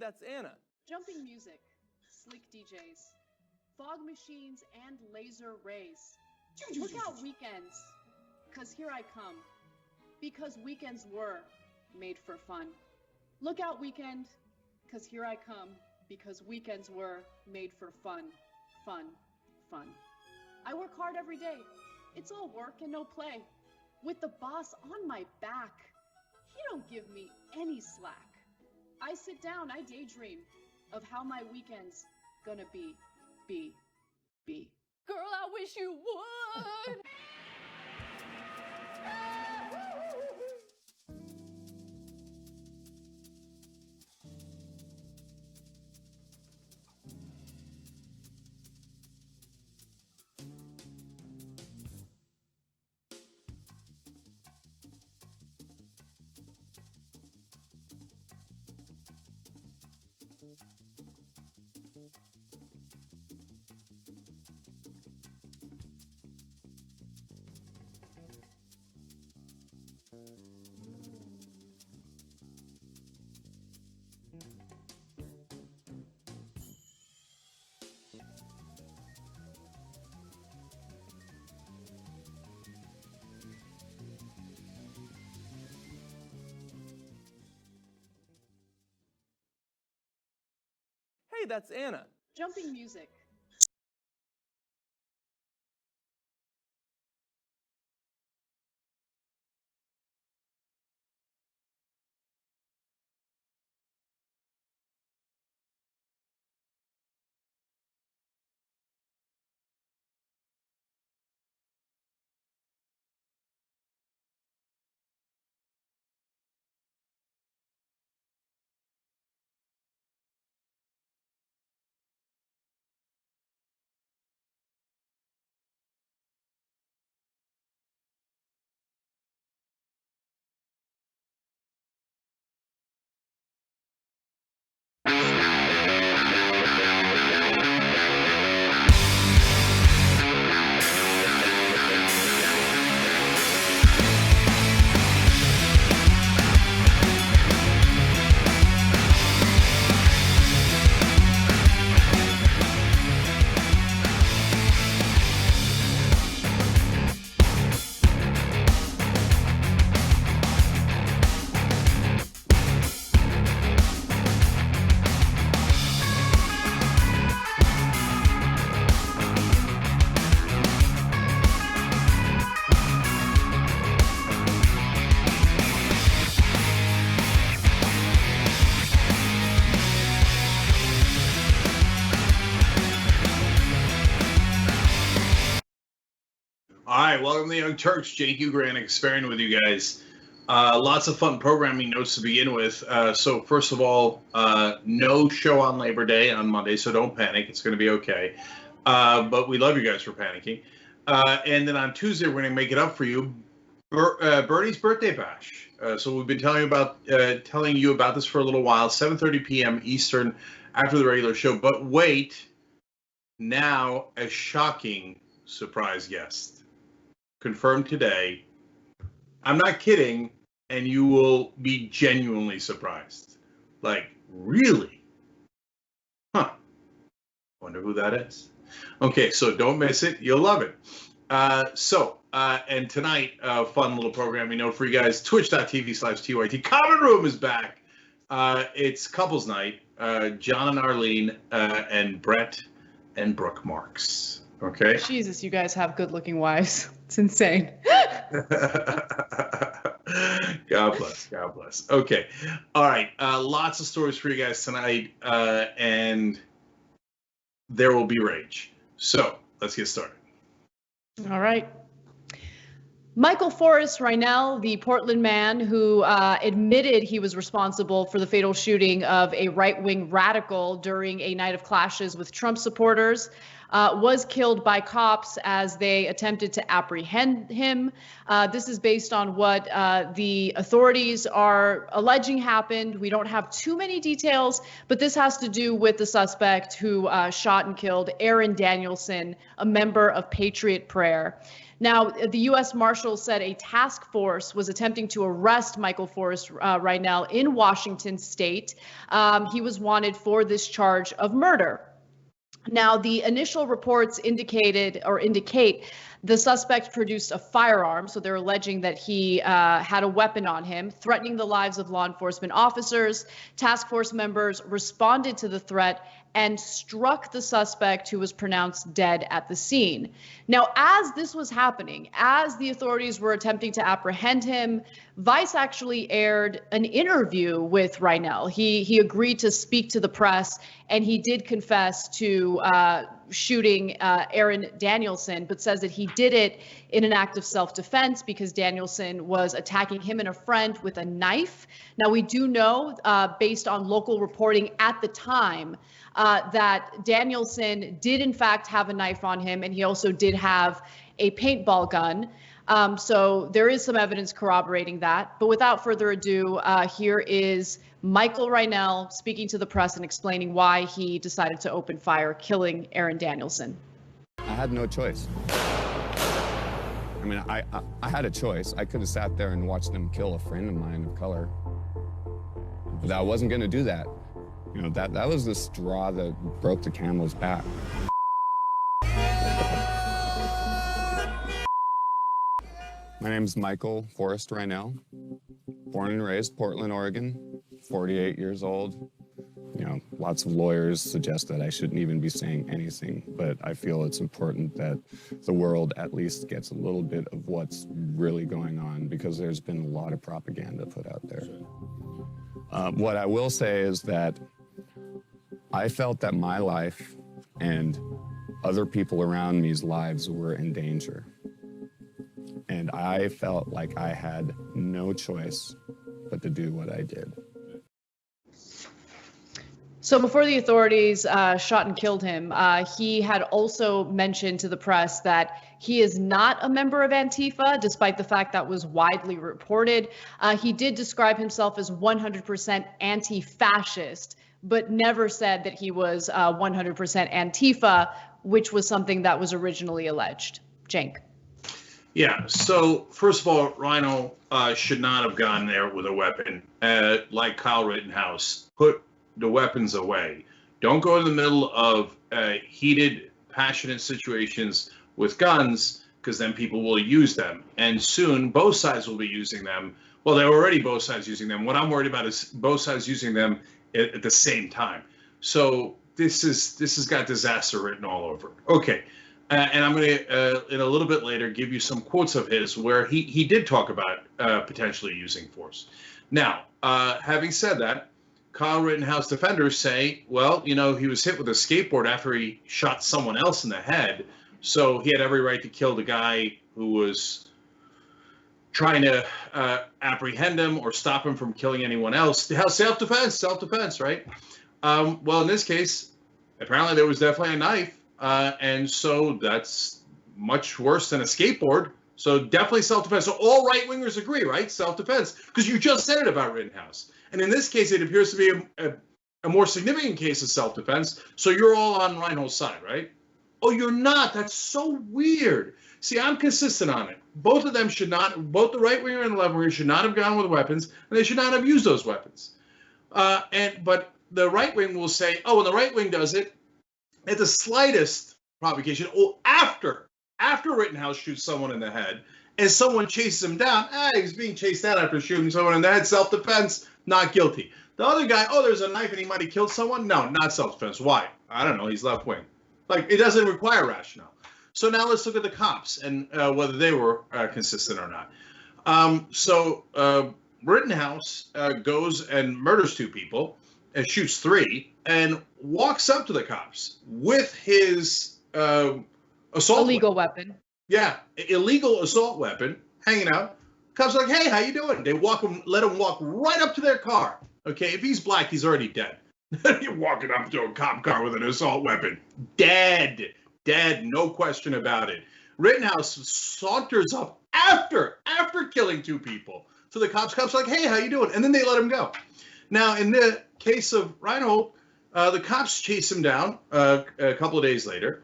that's Anna. Jumping music, sleek DJs, fog machines, and laser rays. Look out weekends, cause here I come. Because weekends were made for fun. Look out weekend, cause here I come. Because weekends were made for fun, fun, fun. I work hard every day. It's all work and no play. With the boss on my back, he don't give me any slack. I sit down, I daydream of how my weekend's gonna be. Girl, I wish you would. Hey, that's Anna. Jumping music, All right, welcome to the Young Turks. Jake Ugranic sparing with you guys. Lots of fun programming notes to begin with. So first of all, no show on Labor Day on Monday, so don't panic. It's going to be okay. But we love you guys for panicking. And then on Tuesday, we're going to make it up for you. Bernie's birthday bash. So we've been telling you about this for a little while. 7:30 p.m. Eastern after the regular show. But wait, now a shocking surprise guest. Confirmed today. I'm not kidding, and you will be genuinely surprised. Like, really? Huh. Wonder who that is. Okay, so don't miss it. You'll love it. And tonight, fun little programming note for you guys. Twitch.tv/TYT. Common Room is back. It's couples night. John and Arlene and Brett and Brooke Marks. Okay? Jesus, you guys have good-looking wives. It's insane. God bless. God bless. Okay. All right. Lots of stories for you guys tonight, and there will be rage. So let's get started. All right. Michael Forrest Reinell, the Portland man who admitted he was responsible for the fatal shooting of a right-wing radical during a night of clashes with Trump supporters, was killed by cops as they attempted to apprehend him. This is based on what the authorities are alleging happened. We don't have too many details, but this has to do with the suspect who shot and killed Aaron Danielson, a member of Patriot Prayer. Now, the U.S. Marshals said a task force was attempting to arrest Michael Forrest Reinell in Washington state. He was wanted for this charge of murder. Now, the initial reports indicate the suspect produced a firearm, so they're alleging that he had a weapon on him, threatening the lives of law enforcement officers. Task force members responded to the threat and struck the suspect, who was pronounced dead at the scene. Now, as this was happening, as the authorities were attempting to apprehend him, Vice actually aired an interview with Reinell. He agreed to speak to the press, and he did confess to shooting Aaron Danielson, but says that he did it in an act of self-defense because Danielson was attacking him and a friend with a knife. Now, we do know, based on local reporting at the time, that Danielson did in fact have a knife on him, and he also did have a paintball gun. So there is some evidence corroborating that. But without further ado, here is Michael Reinell speaking to the press and explaining why he decided to open fire, killing Aaron Danielson. I had no choice. I mean, I had a choice. I could have sat there and watched them kill a friend of mine of color. But I wasn't going to do that. You know, that was the straw that broke the camel's back. My name's Michael Forrest Reinell, born and raised Portland, Oregon, 48 years old. You know, lots of lawyers suggest that I shouldn't even be saying anything, but I feel it's important that the world at least gets a little bit of what's really going on, because there's been a lot of propaganda put out there. What I will say is that I felt that my life and other people around me's lives were in danger. And I felt like I had no choice but to do what I did. So before the authorities shot and killed him, he had also mentioned to the press that he is not a member of Antifa, despite the fact that was widely reported. He did describe himself as 100% anti-fascist, but never said that he was 100% Antifa, which was something that was originally alleged. Cenk. Yeah, so first of all, Rhino should not have gone there with a weapon. Like Kyle Rittenhouse, put the weapons away. Don't go in the middle of heated, passionate situations with guns, because then people will use them. And soon, both sides will be using them. Well, they're already both sides using them. What I'm worried about is both sides using them at the same time. So this has got disaster written all over it. Okay. And I'm going to, in a little bit later, give you some quotes of his where he did talk about potentially using force. Now, having said that, Kyle Rittenhouse defenders say, well, you know, he was hit with a skateboard after he shot someone else in the head. So he had every right to kill the guy who was trying to apprehend him or stop him from killing anyone else. Self-defense, right? Well, in this case, apparently there was definitely a knife. And so that's much worse than a skateboard. So definitely self-defense. So all right-wingers agree, right? Self-defense, because you just said it about Rittenhouse. And in this case, it appears to be a more significant case of self-defense. So you're all on Reinhold's side, right? Oh, you're not. That's so weird. See, I'm consistent on it. Both of them should not, both the right-winger and the left-winger should not have gone with weapons, and they should not have used those weapons. But the right wing will say, oh, when the right wing does it, at the slightest provocation, or after Rittenhouse shoots someone in the head and someone chases him down, he's being chased down after shooting someone in the head, self-defense, not guilty. The other guy, oh, there's a knife and he might have killed someone. No, not self-defense. Why? I don't know. He's left wing. Like, it doesn't require rationale. So now let's look at the cops and whether they were consistent or not. Rittenhouse goes and murders 2 people and shoots 3 and walks up to the cops with his assault illegal weapon. Yeah, illegal assault weapon hanging out. Cops are like, hey, how you doing? They let him walk right up to their car. Okay, if he's black, he's already dead. You're walking up to a cop car with an assault weapon. Dead. dead, no question about it. Rittenhouse saunters up after killing 2 people. So the cops are like, hey, how you doing? And then they let him go. Now, in the case of Reinhold, the cops chase him down a couple of days later.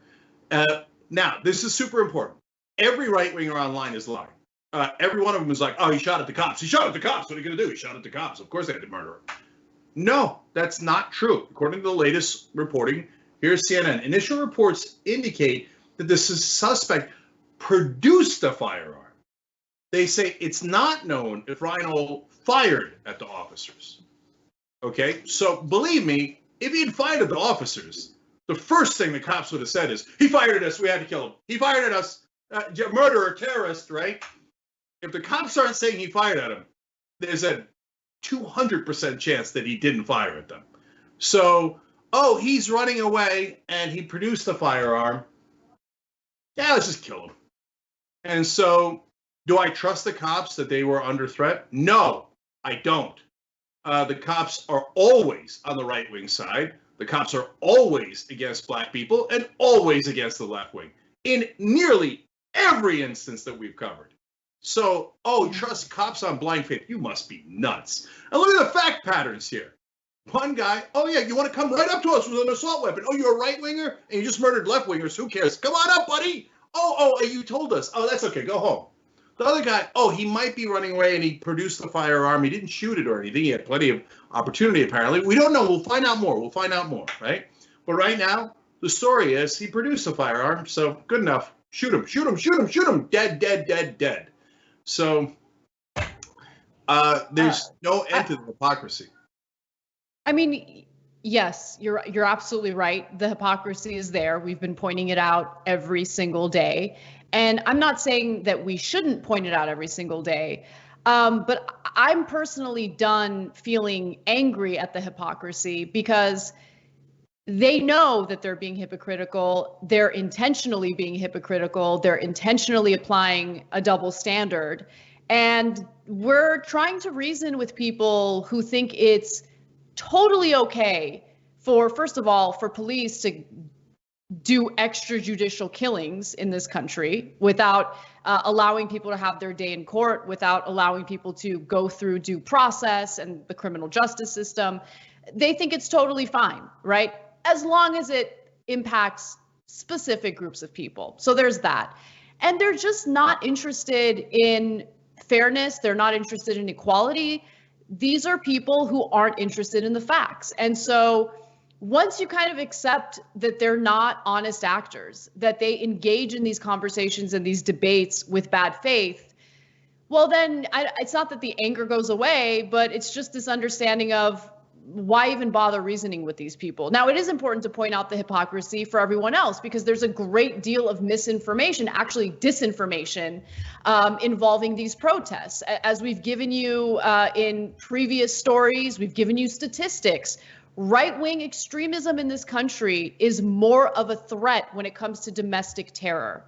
Now, this is super important. Every right-winger online is lying. Every one of them is like, oh, he shot at the cops. He shot at the cops. What are you going to do? He shot at the cops. Of course they had to murder him. No, that's not true. According to the latest reporting, here's CNN. Initial reports indicate that this suspect produced a firearm. They say it's not known if Reinhold fired at the officers. Okay, so believe me, if he had fired at the officers, the first thing the cops would have said is, he fired at us, we had to kill him. He fired at us, murderer, terrorist, right? If the cops aren't saying he fired at him, there's a 200% chance that he didn't fire at them. So, oh, he's running away and he produced a firearm. Yeah, let's just kill him. And so, do I trust the cops that they were under threat? No, I don't. The cops are always on the right-wing side. The cops are always against black people and always against the left wing in nearly every instance that we've covered. So, trust cops on blind faith. You must be nuts. And look at the fact patterns here. One guy, oh yeah, you want to come right up to us with an assault weapon. Oh, you're a right-winger and you just murdered left-wingers. Who cares? Come on up, buddy. Oh, you told us. Oh, that's okay. Go home. The other guy, he might be running away and he produced the firearm. He didn't shoot it or anything. He had plenty of opportunity, apparently. We don't know. We'll find out more, right? But right now, the story is he produced a firearm, so good enough. Shoot him. Dead, dead, dead, dead. So there's no end to the hypocrisy. I mean, yes, you're absolutely right. The hypocrisy is there. We've been pointing it out every single day. And I'm not saying that we shouldn't point it out every single day, but I'm personally done feeling angry at the hypocrisy because they know that they're being hypocritical. They're intentionally being hypocritical. They're intentionally applying a double standard. And we're trying to reason with people who think it's totally okay for, first of all, for police to do extrajudicial killings in this country without allowing people to have their day in court, without allowing people to go through due process and the criminal justice system. They think it's totally fine, right? As long as it impacts specific groups of people. So there's that. And they're just not interested in fairness. They're not interested in equality. These are people who aren't interested in the facts. And so once you kind of accept that they're not honest actors, that they engage in these conversations and these debates with bad faith, well, then it's not that the anger goes away, but it's just this understanding of why even bother reasoning with these people? Now, it is important to point out the hypocrisy for everyone else because there's a great deal of misinformation, actually disinformation, involving these protests. As we've given you in previous stories, we've given you statistics. Right-wing extremism in this country is more of a threat when it comes to domestic terror.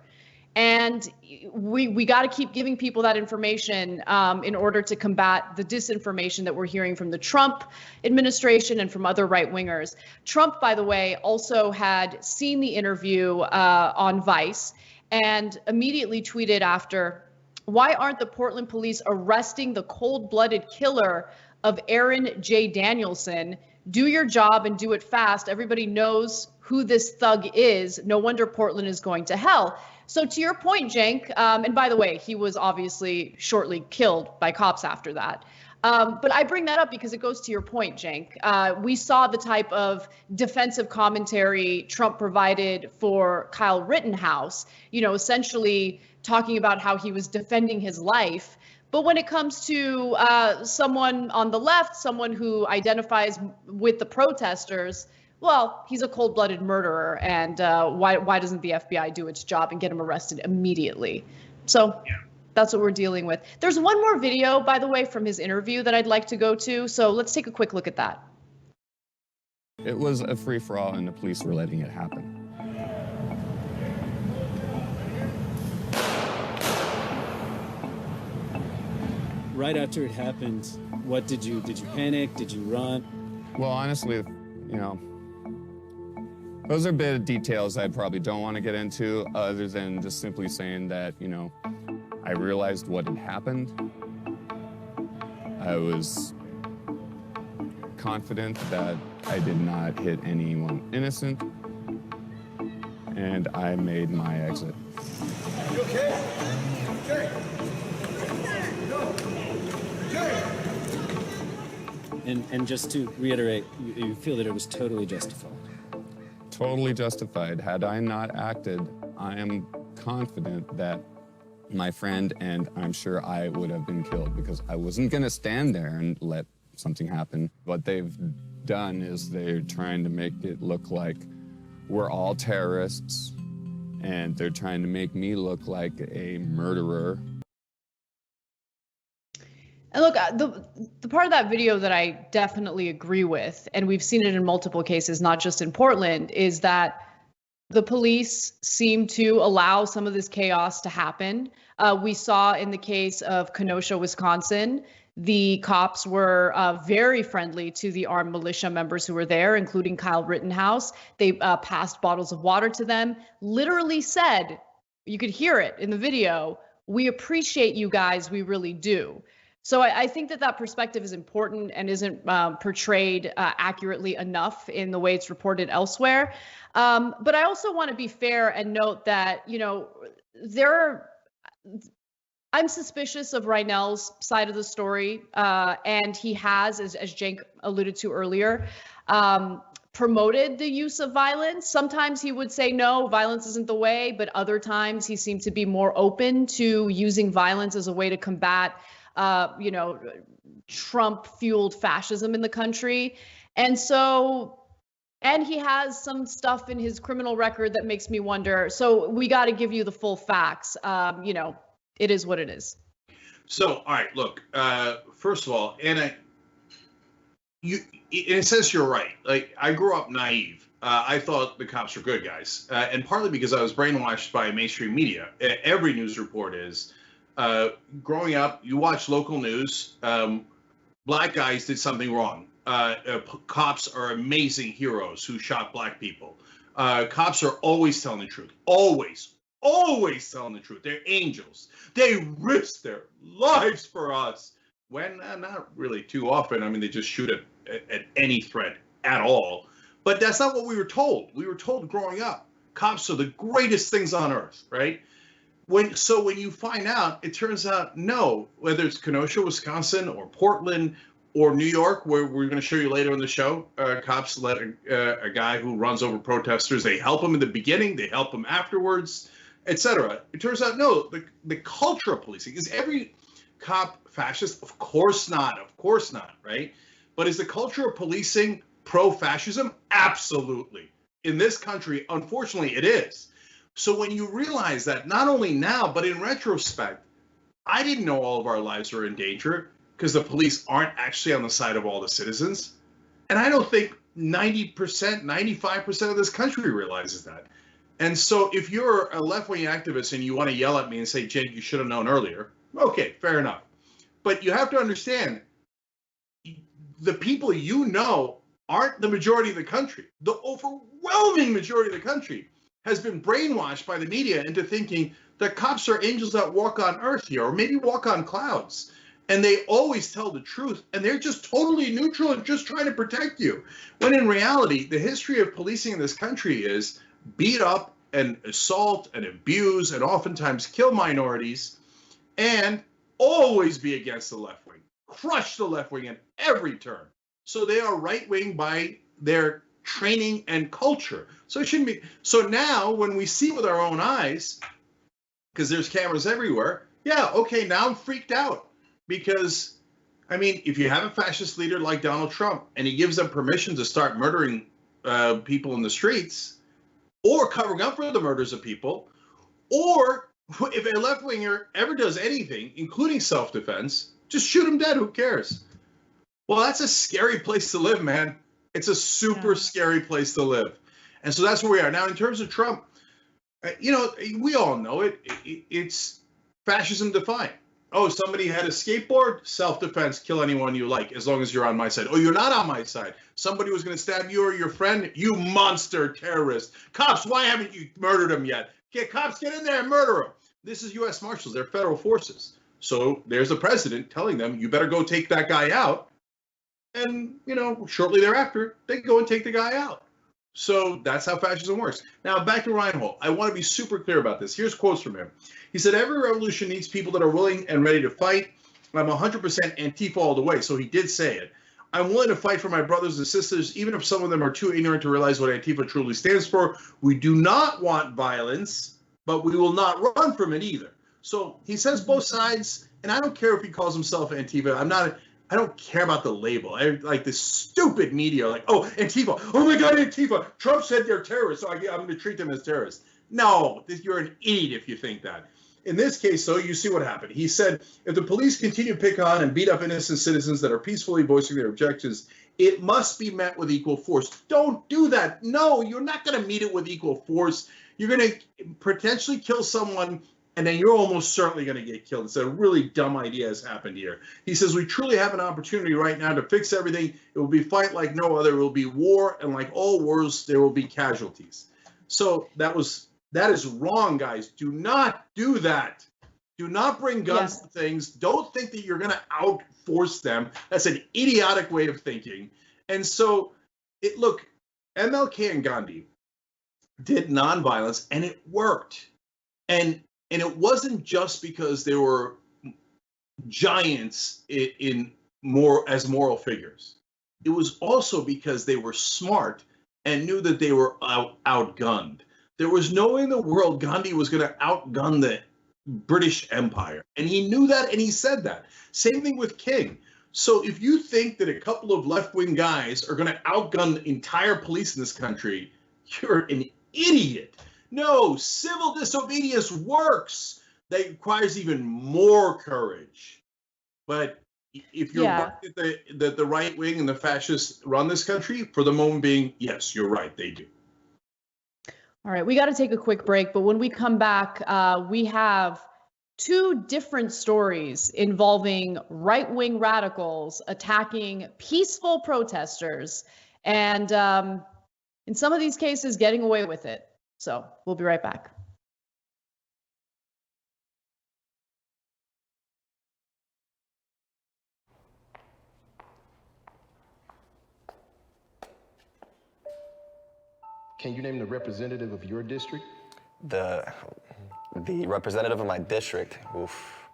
And we got to keep giving people that information in order to combat the disinformation that we're hearing from the Trump administration and from other right-wingers. Trump, by the way, also had seen the interview on Vice and immediately tweeted after, "Why aren't the Portland police arresting the cold-blooded killer of Aaron J. Danielson? Do your job and do it fast. Everybody knows who this thug is. No wonder Portland is going to hell." So to your point, Cenk, and by the way, he was obviously shortly killed by cops after that. But I bring that up because it goes to your point, Cenk. We saw the type of defensive commentary Trump provided for Kyle Rittenhouse, essentially talking about how he was defending his life. But when it comes to someone on the left, someone who identifies with the protesters, well, he's a cold-blooded murderer, and why doesn't the FBI do its job and get him arrested immediately? So that's what we're dealing with. There's one more video, by the way, from his interview that I'd like to go to, so let's take a quick look at that. It was a free-for-all, and the police were letting it happen. Right after it happened, what did you panic? Did you run? Well, honestly, Those are a bit of details I probably don't want to get into, other than just simply saying that, you know, I realized what had happened. I was confident that I did not hit anyone innocent, and I made my exit. You okay? Okay. And just to reiterate, you feel that it was totally justified. Totally justified. Had I not acted, I am confident that my friend and I'm sure I would have been killed, because I wasn't going to stand there and let something happen. What they've done is they're trying to make it look like we're all terrorists, and they're trying to make me look like a murderer. And look, the part of that video that I definitely agree with, and we've seen it in multiple cases, not just in Portland, is that the police seem to allow some of this chaos to happen. We saw in the case of Kenosha, Wisconsin, the cops were very friendly to the armed militia members who were there, including Kyle Rittenhouse. They passed bottles of water to them, literally said, you could hear it in the video, "We appreciate you guys, we really do." So I think that perspective is important and isn't portrayed accurately enough in the way it's reported elsewhere. But I also want to be fair and note that, you know, I'm suspicious of Reinel's side of the story, and he has, as Cenk alluded to earlier, promoted the use of violence. Sometimes he would say, no, violence isn't the way, but other times he seemed to be more open to using violence as a way to combat you know, Trump-fueled fascism in the country. And he has some stuff in his criminal record that makes me wonder. So we got to give you the full facts. You know, it is what it is. So, all right, look, first of all, Anna, in a sense, you're right. Like, I grew up naive. I thought the cops were good guys, and partly because I was brainwashed by mainstream media. Every news report is. Growing up, you watch local news, black guys did something wrong. Cops are amazing heroes who shot black people. Cops are always telling the truth. Always telling the truth. They're angels. They risk their lives for us. When not really too often. I mean, they just shoot at any threat at all. But that's not what we were told. We were told growing up, cops are the greatest things on earth, right? When you find out, it turns out, no, whether it's Kenosha, Wisconsin, or Portland, or New York, where we're going to show you later in the show, cops let a guy who runs over protesters, they help him in the beginning, they help him afterwards, etc. It turns out, no, the culture of policing, is every cop fascist? Of course not, right? But is the culture of policing pro-fascism? Absolutely. In this country, unfortunately, it is. So when you realize that, not only now, but in retrospect, I didn't know all of our lives were in danger because the police aren't actually on the side of all the citizens. And I don't think 90%, 95% of this country realizes that. And so if you're a left-wing activist and you want to yell at me and say, Cenk, you should have known earlier, okay, fair enough. But you have to understand, the people you know aren't the majority of the country. The overwhelming majority of the country has been brainwashed by the media into thinking that cops are angels that walk on earth here, or maybe walk on clouds. And they always tell the truth, and they're just totally neutral and just trying to protect you. When in reality, the history of policing in this country is beat up and assault and abuse and oftentimes kill minorities, and always be against the left wing, crush the left wing at every turn. So they are right wing by their training and culture. So it shouldn't be. So now when we see with our own eyes, because there's cameras everywhere, yeah, okay, now I'm freaked out. Because, I mean, if you have a fascist leader like Donald Trump and he gives them permission to start murdering people in the streets, or covering up for the murders of people, or if a left-winger ever does anything, including self-defense, just shoot him dead, who cares? Well, that's a scary place to live, man. It's a super scary place to live. And so that's where we are. Now, in terms of Trump, you know, we all know it. It's fascism defined. Oh, somebody had a skateboard, self-defense, kill anyone you like, as long as you're on my side. Oh, you're not on my side. Somebody was going to stab you or your friend, you monster terrorist. Cops, why haven't you murdered him yet? Cops, get in there and murder him. This is U.S. Marshals. They're federal forces. So there's the president telling them, you better go take that guy out. And, shortly thereafter, they go and take the guy out. So that's how fascism works. Now, back to Reinhold. I want to be super clear about this. Here's quotes from him. He said, every revolution needs people that are willing and ready to fight. I'm 100% Antifa all the way. So he did say it. I'm willing to fight for my brothers and sisters, even if some of them are too ignorant to realize what Antifa truly stands for. We do not want violence, but we will not run from it either. So he says both sides, and I don't care if he calls himself Antifa. I don't care about the label. I like this stupid media, like, oh, Antifa. Oh my God, Antifa. Trump said they're terrorists, so I'm going to treat them as terrorists. No, you're an idiot if you think that. In this case, though, you see what happened. He said, if the police continue to pick on and beat up innocent citizens that are peacefully voicing their objections, it must be met with equal force. Don't do that. No, you're not going to meet it with equal force. You're going to potentially kill someone, and then you're almost certainly going to get killed. It's a really dumb idea has happened here. He says, we truly have an opportunity right now to fix everything. It will be fight like no other. It will be war, and like all wars, there will be casualties. So that is wrong, guys. Do not do that. Do not bring guns to things. Don't think that you're going to outforce them. That's an idiotic way of thinking. And so, look, MLK and Gandhi did nonviolence, and it worked. And it wasn't just because they were giants as moral figures. It was also because they were smart and knew that they were outgunned. There was no way in the world Gandhi was going to outgun the British Empire. And he knew that, and he said that. Same thing with King. So if you think that a couple of left-wing guys are going to outgun the entire police in this country, you're an idiot. No, civil disobedience works. That requires even more courage. But if you're right that the right wing and the fascists run this country, for the moment being, yes, you're right, they do. All right, we got to take a quick break, but when we come back, we have two different stories involving right-wing radicals attacking peaceful protesters, and in some of these cases, getting away with it. So we'll be right back. Can you name the representative of your district? The representative of my district? Oof.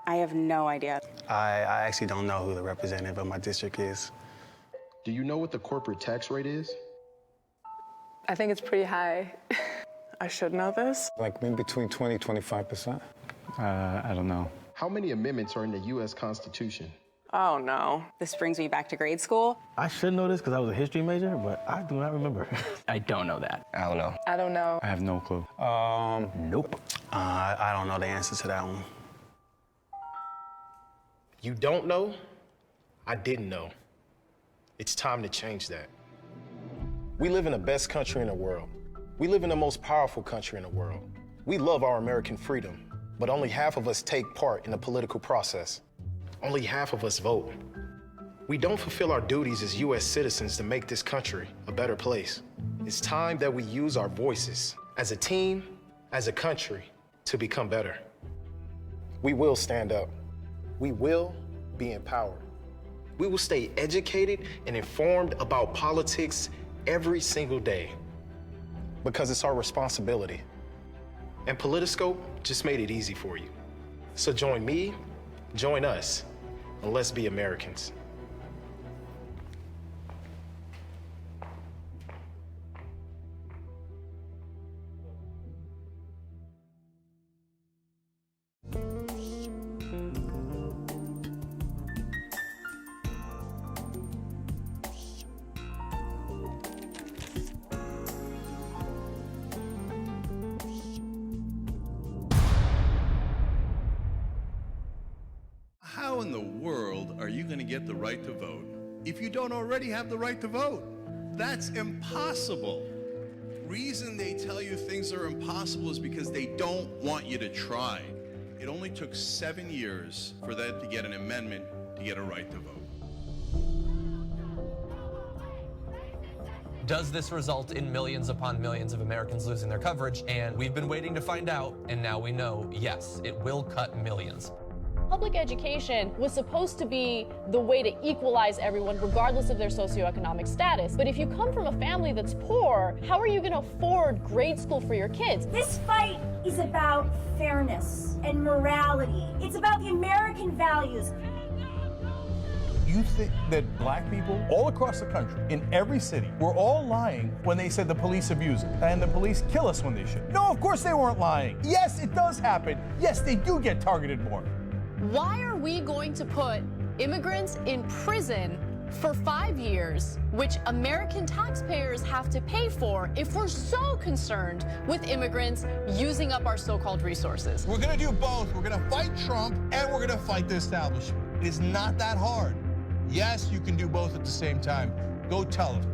I have no idea. I actually don't know who the representative of my district is. Do you know what the corporate tax rate is? I think it's pretty high. I should know this. Like in between 20, 25%? I don't know. How many amendments are in the U.S. Constitution? Oh, no. This brings me back to grade school. I should know this because I was a history major, but I do not remember. I don't know that. I don't know. I don't know. I have no clue. Nope. I don't know the answer to that one. You don't know? I didn't know. It's time to change that. We live in the best country in the world. We live in the most powerful country in the world. We love our American freedom, but only half of us take part in the political process. Only half of us vote. We don't fulfill our duties as U.S. citizens to make this country a better place. It's time that we use our voices as a team, as a country, to become better. We will stand up. We will be empowered. We will stay educated and informed about politics every single day because it's our responsibility. And Politiscope just made it easy for you. So join me, join us, and let's be Americans. How in the world are you going to get the right to vote if you don't already have the right to vote? That's impossible. Reason they tell you things are impossible is because they don't want you to try. It only took 7 years for them to get an amendment to get a right to vote. Does this result in millions upon millions of Americans losing their coverage? And we've been waiting to find out, and now we know, yes, it will cut millions. Public education was supposed to be the way to equalize everyone regardless of their socioeconomic status. But if you come from a family that's poor, how are you going to afford grade school for your kids? This fight is about fairness and morality. It's about the American values. You think that black people all across the country, in every city, were all lying when they said the police abuse us and the police kill us when they should? No, of course they weren't lying. Yes, it does happen. Yes, they do get targeted more. Why are we going to put immigrants in prison for 5 years, which American taxpayers have to pay for, if we're so concerned with immigrants using up our so-called resources? We're going to do both. We're going to fight Trump and we're going to fight the establishment. It is not that hard. Yes, you can do both at the same time. Go tell them.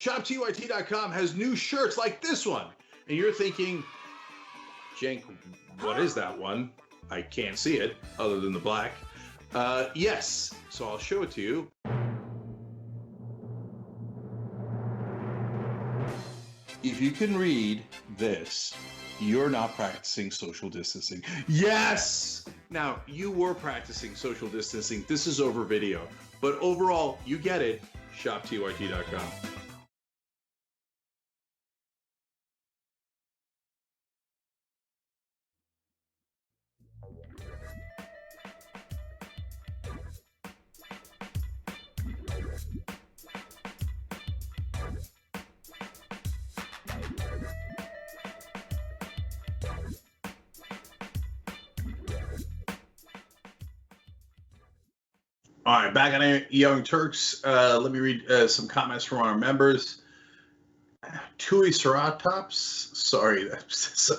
ShopTYT.com has new shirts like this one. And you're thinking, Cenk, what is that one? I can't see it other than the black. Yes, so I'll show it to you. If you can read this, you're not practicing social distancing. Yes! Now, you were practicing social distancing. This is over video. But overall, you get it. ShopTYT.com. All right, back on Young Turks. Let me read some comments from our members. Tui Seratops, sorry,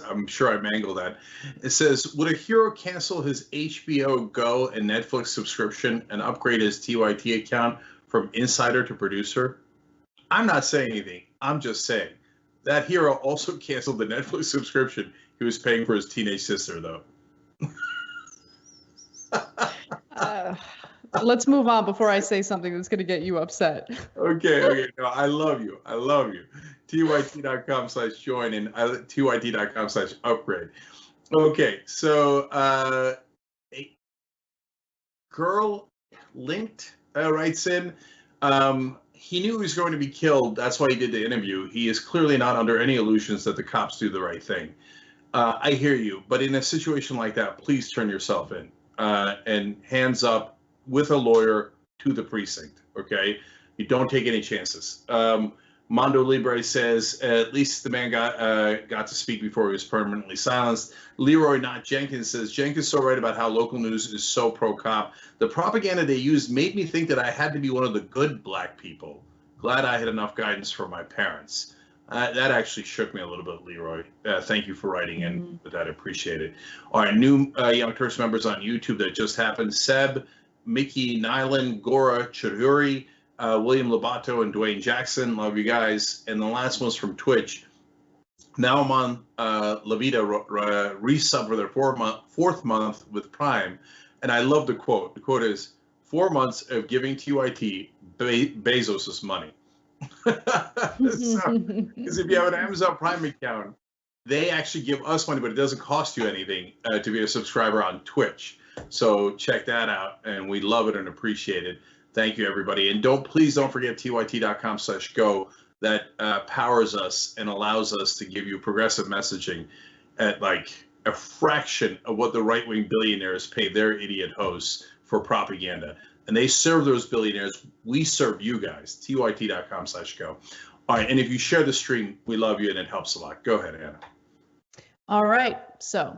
I'm sure I mangled that. It says, would a hero cancel his HBO Go and Netflix subscription and upgrade his TYT account from insider to producer? I'm not saying anything. I'm just saying. That hero also canceled the Netflix subscription he was paying for his teenage sister, though. Let's move on before I say something that's going to get you upset. Okay. No, I love you. TYT.com/join and TYT.com/upgrade. Okay, so a girl linked writes in, he knew he was going to be killed. That's why he did the interview. He is clearly not under any illusions that the cops do the right thing. I hear you, but in a situation like that, please turn yourself in and hands up with a lawyer to the precinct, okay? You don't take any chances. Mondo Libre says, at least the man got to speak before he was permanently silenced. Leroy Not Jenkins says, Cenk is so right about how local news is so pro-cop. The propaganda they used made me think that I had to be one of the good black people. Glad I had enough guidance from my parents. That actually shook me a little bit, Leroy. Thank you for writing in with that. I appreciate it. All right, new Young Turks members on YouTube that just happened. Seb, Mickey Nyland, Gora Chahuri, William Lobato, and Dwayne Jackson. Love you guys. And the last one's from Twitch. Now I'm on La Vida resub for their fourth month with Prime. And I love the quote. The quote is, 4 months of giving TYT Bezos' money. Because if you have an Amazon Prime account, they actually give us money, but it doesn't cost you anything to be a subscriber on Twitch. So check that out, and we love it and appreciate it. Thank you, everybody. And please don't forget TYT.com/go. That powers us and allows us to give you progressive messaging at like a fraction of what the right-wing billionaires pay their idiot hosts for propaganda. And they serve those billionaires. We serve you guys. TYT.com/go. All right, and if you share the stream, we love you, and it helps a lot. Go ahead, Anna. All right, so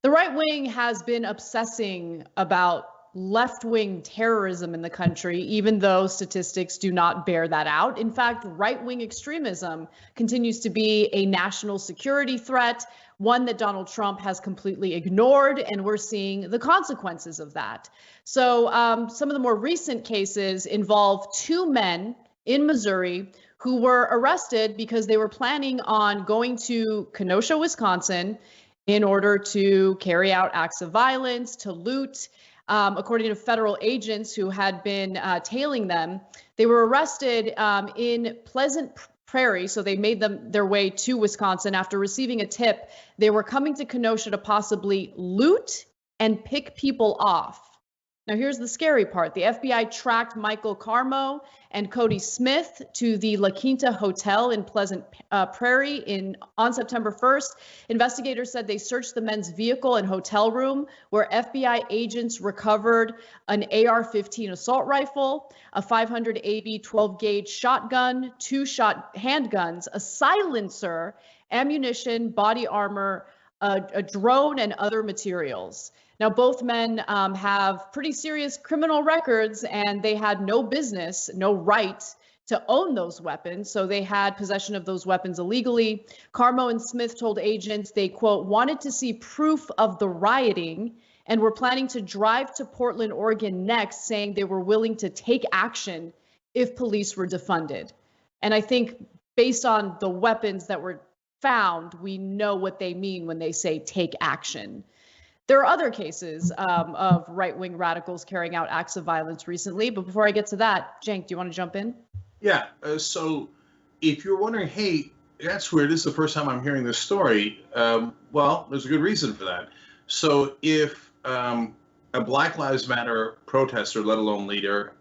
the right wing has been obsessing about left-wing terrorism in the country, even though statistics do not bear that out. In fact, right-wing extremism continues to be a national security threat. one that Donald Trump has completely ignored, and we're seeing the consequences of that. So some of the more recent cases involve two men in Missouri who were arrested because they were planning on going to Kenosha, Wisconsin, in order to carry out acts of violence, to loot. According to federal agents who had been tailing them, they were arrested in Pleasant Prairie, so they made their way to Wisconsin after receiving a tip. They were coming to Kenosha to possibly loot and pick people off. Now, here's the scary part. The FBI tracked Michael Carmo and Cody Smith to the La Quinta Hotel in Pleasant Prairie on September 1st. Investigators said they searched the men's vehicle and hotel room, where FBI agents recovered an AR-15 assault rifle, a 500 AB 12-gauge shotgun, 2 handguns, a silencer, ammunition, body armor, a drone, and other materials. Now, both men have pretty serious criminal records, and they had no business, no right to own those weapons. So they had possession of those weapons illegally. Carmo and Smith told agents they, quote, wanted to see proof of the rioting and were planning to drive to Portland, Oregon next, saying they were willing to take action if police were defunded. And I think based on the weapons that were found, we know what they mean when they say take action. There are other cases of right-wing radicals carrying out acts of violence recently, but before I get to that, Cenk, do you want to jump in? Yeah, so if you're wondering, hey, that's weird, this is the first time I'm hearing this story, well, there's a good reason for that. So if a Black Lives Matter protester, let alone leader,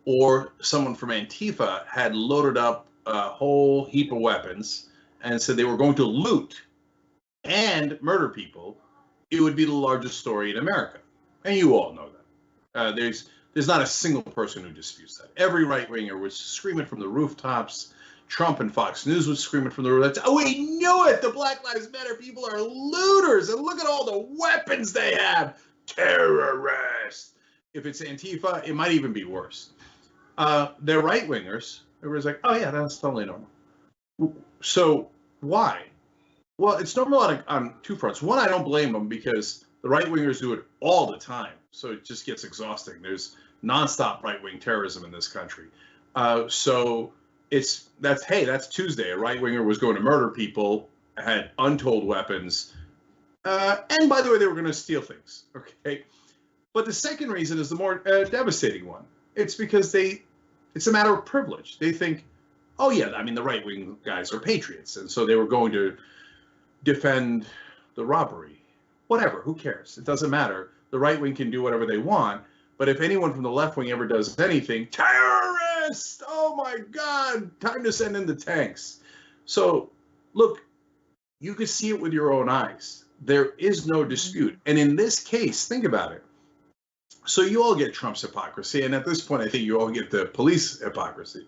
or someone from Antifa had loaded up a whole heap of weapons and said they were going to loot and murder people, it would be the largest story in America. And you all know that. There's not a single person who disputes that. Every right-winger was screaming from the rooftops. Trump and Fox News was screaming from the rooftops. Oh, we knew it! The Black Lives Matter people are looters, and look at all the weapons they have. Terrorists. If it's Antifa, it might even be worse. They're right-wingers. Everybody's like, oh yeah, that's totally normal. So why? Well, it's normal on two fronts. One, I don't blame them because the right-wingers do it all the time. So it just gets exhausting. There's nonstop right-wing terrorism in this country. So that's Tuesday. A right-winger was going to murder people, had untold weapons. And by the way, they were going to steal things. Okay. But the second reason is the more devastating one. It's because it's a matter of privilege. They think, oh yeah, I mean, the right-wing guys are patriots. And so they were going to defend the robbery. Whatever, who cares? It doesn't matter. The right wing can do whatever they want. But if anyone from the left wing ever does anything, terrorists! Oh my God, time to send in the tanks. So look, you can see it with your own eyes. There is no dispute. And in this case, think about it. So you all get Trump's hypocrisy. And at this point, I think you all get the police hypocrisy.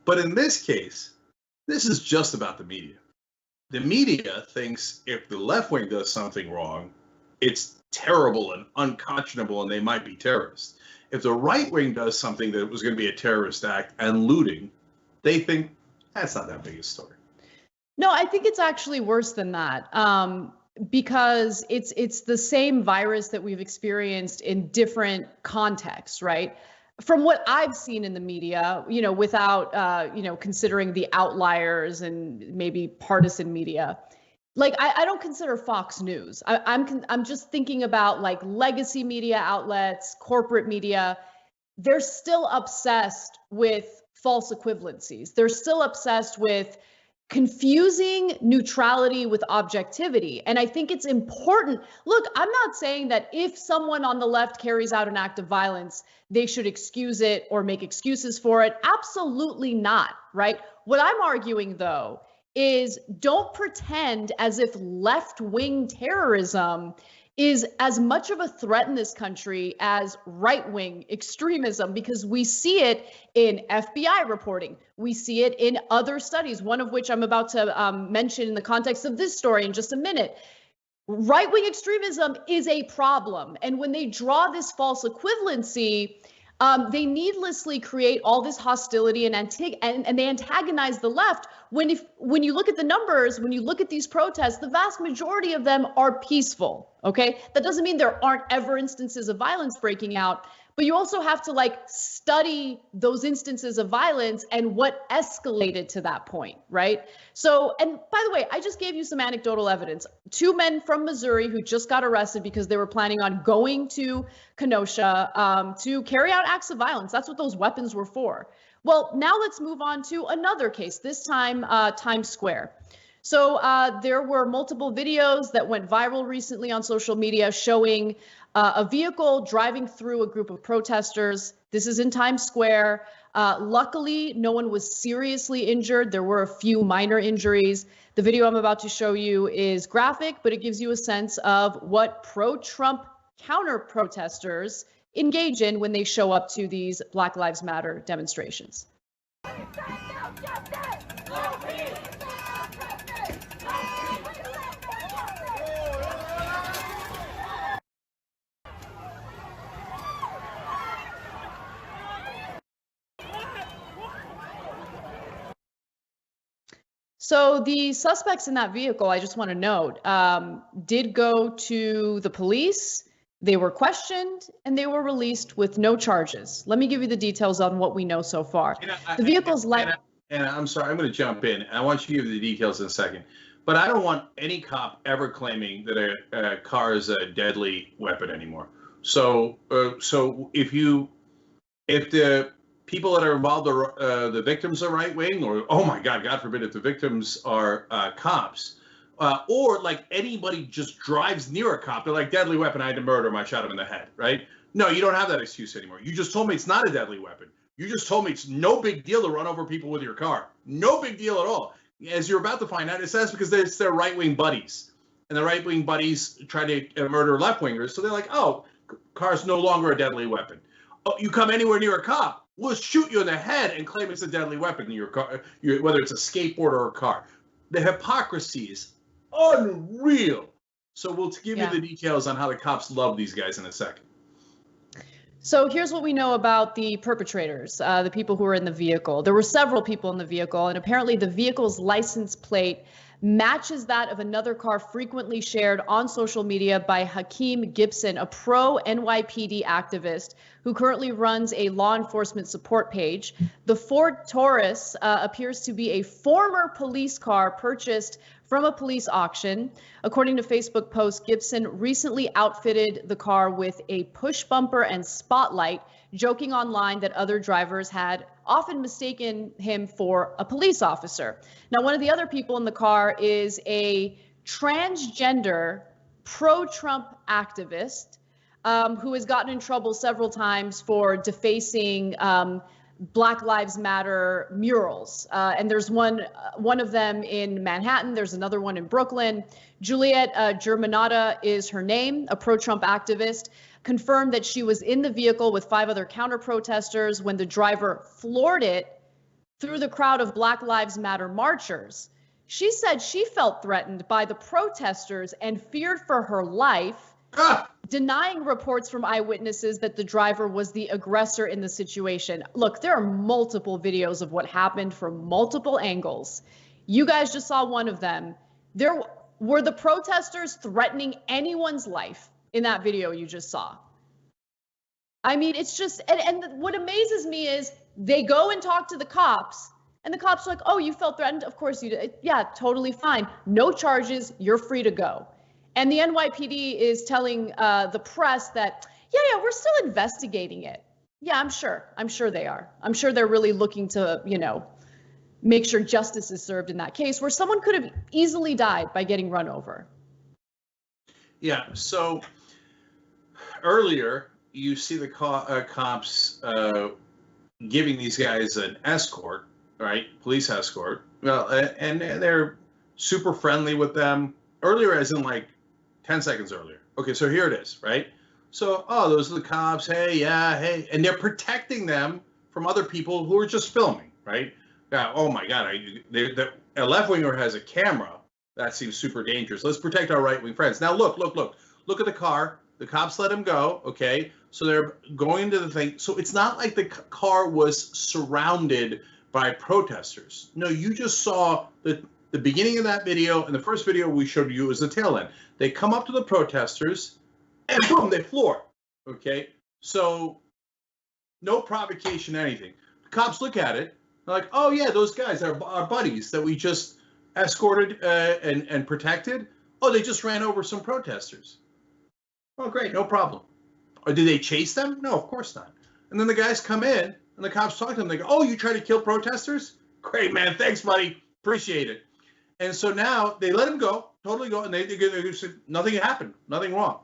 But in this case, this is just about the media. The media thinks if the left wing does something wrong, it's terrible and unconscionable and they might be terrorists. If the right wing does something that was going to be a terrorist act and looting, they think that's not that big a story. No, I think it's actually worse than that. Because it's the same virus that we've experienced in different contexts, right? From what I've seen in the media, without, considering the outliers and maybe partisan media, like I don't consider Fox News. I'm just thinking about like legacy media outlets, corporate media. They're still obsessed with false equivalencies. They're still obsessed with confusing neutrality with objectivity. And I think it's important. Look, I'm not saying that if someone on the left carries out an act of violence, they should excuse it or make excuses for it. Absolutely not, right? What I'm arguing, though, is don't pretend as if left-wing terrorism is as much of a threat in this country as right-wing extremism, because we see it in FBI reporting. We see it in other studies, one of which I'm about to mention in the context of this story in just a minute. Right-wing extremism is a problem. And when they draw this false equivalency, They needlessly create all this hostility and they antagonize the left. When you look at the numbers, when you look at these protests, the vast majority of them are peaceful. Okay, that doesn't mean there aren't ever instances of violence breaking out, but you also have to study those instances of violence and what escalated to that point, right? So, and by the way, I just gave you some anecdotal evidence. 2 men from Missouri who just got arrested because they were planning on going to Kenosha to carry out acts of violence. That's what those weapons were for. Well, now let's move on to another case, this time Times Square. So there were multiple videos that went viral recently on social media showing a vehicle driving through a group of protesters. This is in Times Square. Luckily, no one was seriously injured. There were a few minor injuries. The video I'm about to show you is graphic, but it gives you a sense of what pro-Trump counter-protesters engage in when they show up to these Black Lives Matter demonstrations. So the suspects in that vehicle, I just want to note, did go to the police. They were questioned and they were released with no charges. Let me give you the details on what we know so far. The vehicle's and I'm sorry, I'm going to jump in. I want you to give the details in a second. But I don't want any cop ever claiming that a car is a deadly weapon anymore. So if the people that are involved are the victims are right wing, or oh my God forbid if the victims are cops, or anybody just drives near a cop, they're like, deadly weapon, I had to murder him, I shot him in the head, right? No, you don't have that excuse anymore. You just told me it's not a deadly weapon. You just told me it's no big deal to run over people with your car. No big deal at all. As you're about to find out, it says because it's their right-wing buddies. And the right-wing buddies try to murder left-wingers. So they're like, oh, car's no longer a deadly weapon. Oh, you come anywhere near a cop, we'll shoot you in the head and claim it's a deadly weapon in your car, whether it's a skateboard or a car. The hypocrisy is unreal. So we'll give you the details on how the cops love these guys in a second. So here's what we know about the perpetrators, the people who were in the vehicle. There were several people in the vehicle, and apparently the vehicle's license plate matches that of another car frequently shared on social media by Hakeem Gibson, a pro-NYPD activist who currently runs a law enforcement support page. The Ford Taurus appears to be a former police car purchased from a police auction. According to Facebook posts, Gibson recently outfitted the car with a push bumper and spotlight, joking online that other drivers had often mistaken him for a police officer. Now, one of the other people in the car is a transgender pro-Trump activist who has gotten in trouble several times for defacing Black Lives Matter murals. And there's one of them in Manhattan. There's another one in Brooklyn. Juliet Germanata is her name, a pro-Trump activist, confirmed that she was in the vehicle with 5 other counter-protesters when the driver floored it through the crowd of Black Lives Matter marchers. She said she felt threatened by the protesters and feared for her life, denying reports from eyewitnesses that the driver was the aggressor in the situation. Look, there are multiple videos of what happened from multiple angles. You guys just saw one of them. There were the protesters threatening anyone's life in that video you just saw. I mean, it's just, and what amazes me is they go and talk to the cops, and the cops are like, oh, you felt threatened? Of course you did. Yeah, totally fine. No charges, you're free to go. And the NYPD is telling the press that, yeah, we're still investigating it. Yeah, I'm sure they are. I'm sure they're really looking to, make sure justice is served in that case where someone could have easily died by getting run over. Yeah, so earlier you see the cops giving these guys an escort, right? Police escort. Well, and they're super friendly with them. Earlier, as in 10 seconds earlier. Okay, so here it is, right? So, oh, those are the cops. Hey, yeah, hey. And they're protecting them from other people who are just filming, right? Yeah, oh my God, a left-winger has a camera. That seems super dangerous. Let's protect our right-wing friends. Now, look at the car. The cops let him go. Okay. So they're going into the thing. So it's not like the car was surrounded by protesters. No, you just saw the beginning of that video, and the first video we showed you was the tail end. They come up to the protesters, and boom, they floor. Okay, so no provocation, anything. The cops look at it, they're like, "Oh yeah, those guys are our buddies that we just escorted and protected. Oh, they just ran over some protesters. Oh, great, no problem. Or did they chase them? No, of course not. And then the guys come in, and the cops talk to them. They go, "Oh, you try to kill protesters? Great, man. Thanks, buddy. Appreciate it." And so now they let him go, totally go, and they said nothing happened, nothing wrong.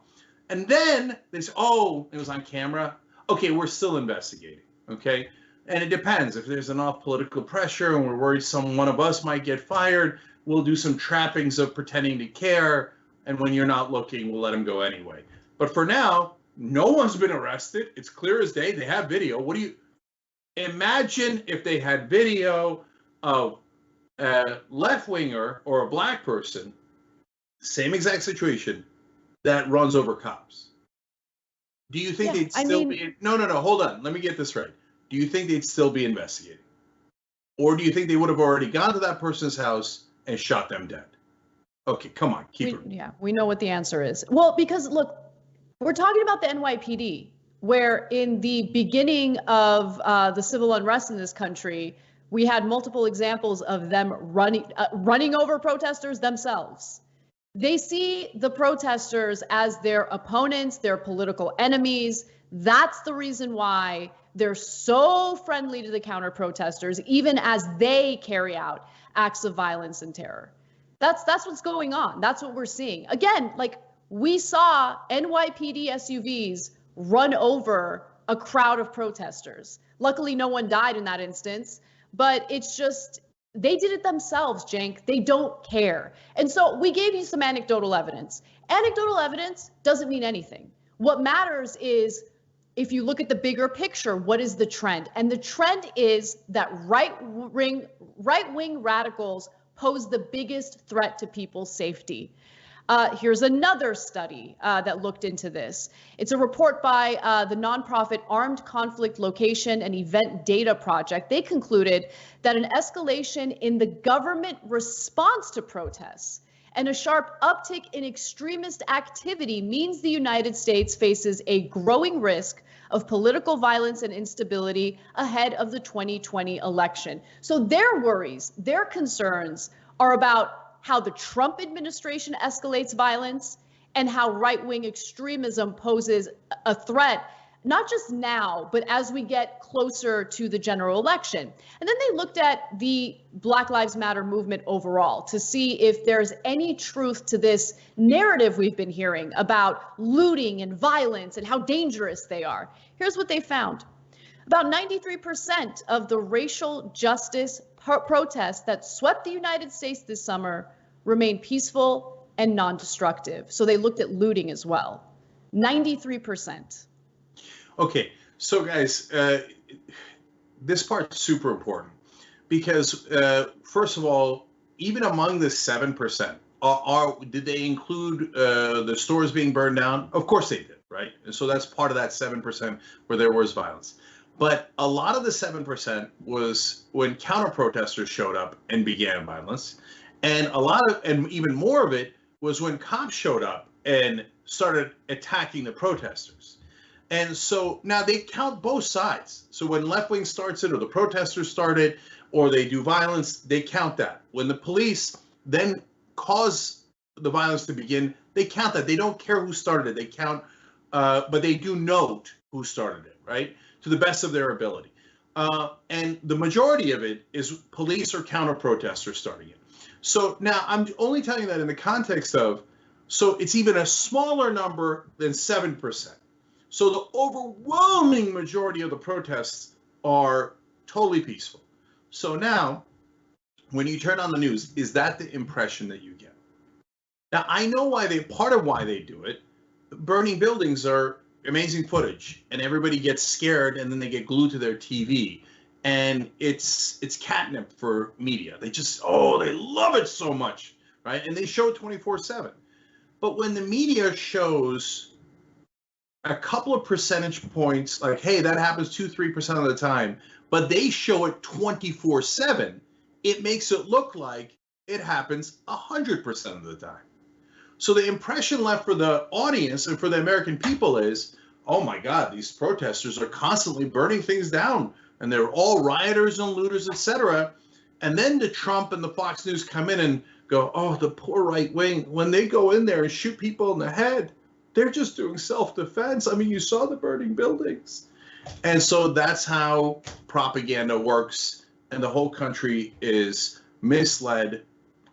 And then they say, "Oh, it was on camera. Okay, we're still investigating." Okay, and it depends. If there's enough political pressure and we're worried one of us might get fired, we'll do some trappings of pretending to care. And when you're not looking, we'll let him go anyway. But for now, no one's been arrested. It's clear as day. They have video. What do you imagine if they had video of a left-winger or a black person, same exact situation, that runs over cops? Do you think they'd still be... No, hold on. Let me get this right. Do you think they'd still be investigating? Or do you think they would have already gone to that person's house and shot them dead? Okay, come on, keep it. Yeah, we know what the answer is. Well, because look, we're talking about the NYPD, where in the beginning of the civil unrest in this country, we had multiple examples of them running over protesters themselves. They see the protesters as their opponents, their political enemies. That's the reason why they're so friendly to the counter protesters, even as they carry out acts of violence and terror. That's what's going on. That's what we're seeing. Again, like we saw NYPD SUVs run over a crowd of protesters. Luckily, no one died in that instance, but it's just, they did it themselves, Cenk. They don't care. And so we gave you some anecdotal evidence. Anecdotal evidence doesn't mean anything. What matters is, if you look at the bigger picture, what is the trend? And the trend is that right-wing radicals pose the biggest threat to people's safety. Here's another study that looked into this. It's a report by the nonprofit Armed Conflict Location and Event Data Project. They concluded that an escalation in the government response to protests and a sharp uptick in extremist activity means the United States faces a growing risk of political violence and instability ahead of the 2020 election. So their worries, their concerns are about how the Trump administration escalates violence and how right-wing extremism poses a threat, not just now, but as we get closer to the general election. And then they looked at the Black Lives Matter movement overall to see if there's any truth to this narrative we've been hearing about looting and violence and how dangerous they are. Here's what they found. About 93% of the racial justice protests that swept the United States this summer remained peaceful and non-destructive. So they looked at looting as well. 93%. Okay, so guys, this part's super important because, first of all, even among the 7%, did they include the stores being burned down? Of course they did, right? And so that's part of that 7% where there was violence. But a lot of the 7% was when counter-protesters showed up and began violence. And and even more of it was when cops showed up and started attacking the protesters. And so now they count both sides. So when left wing starts it, or the protesters start it, or they do violence, they count that. When the police then cause the violence to begin, they count that. They don't care who started it. They count, but they do note who started it, right? To the best of their ability. And the majority of it is police or counter protesters starting it. So now I'm only telling you that in the context of, so it's even a smaller number than 7%. So the overwhelming majority of the protests are totally peaceful. So now, when you turn on the news, is that the impression that you get? Now, I know part of why they do it. Burning buildings are amazing footage, and everybody gets scared, and then they get glued to their TV. And it's catnip for media. They just, they love it so much, right? And they show it 24/7. But when the media shows a couple of percentage points, like, hey, that happens 2-3% of the time, but they show it 24/7, it makes it look like it happens 100% of the time. So the impression left for the audience and for the American people is, oh my God, these protesters are constantly burning things down, and they're all rioters and looters, etc. And then the Trump and the Fox News come in and go, oh, the poor right wing, when they go in there and shoot people in the head, they're just doing self-defense. I mean, you saw the burning buildings. And so that's how propaganda works, and the whole country is misled,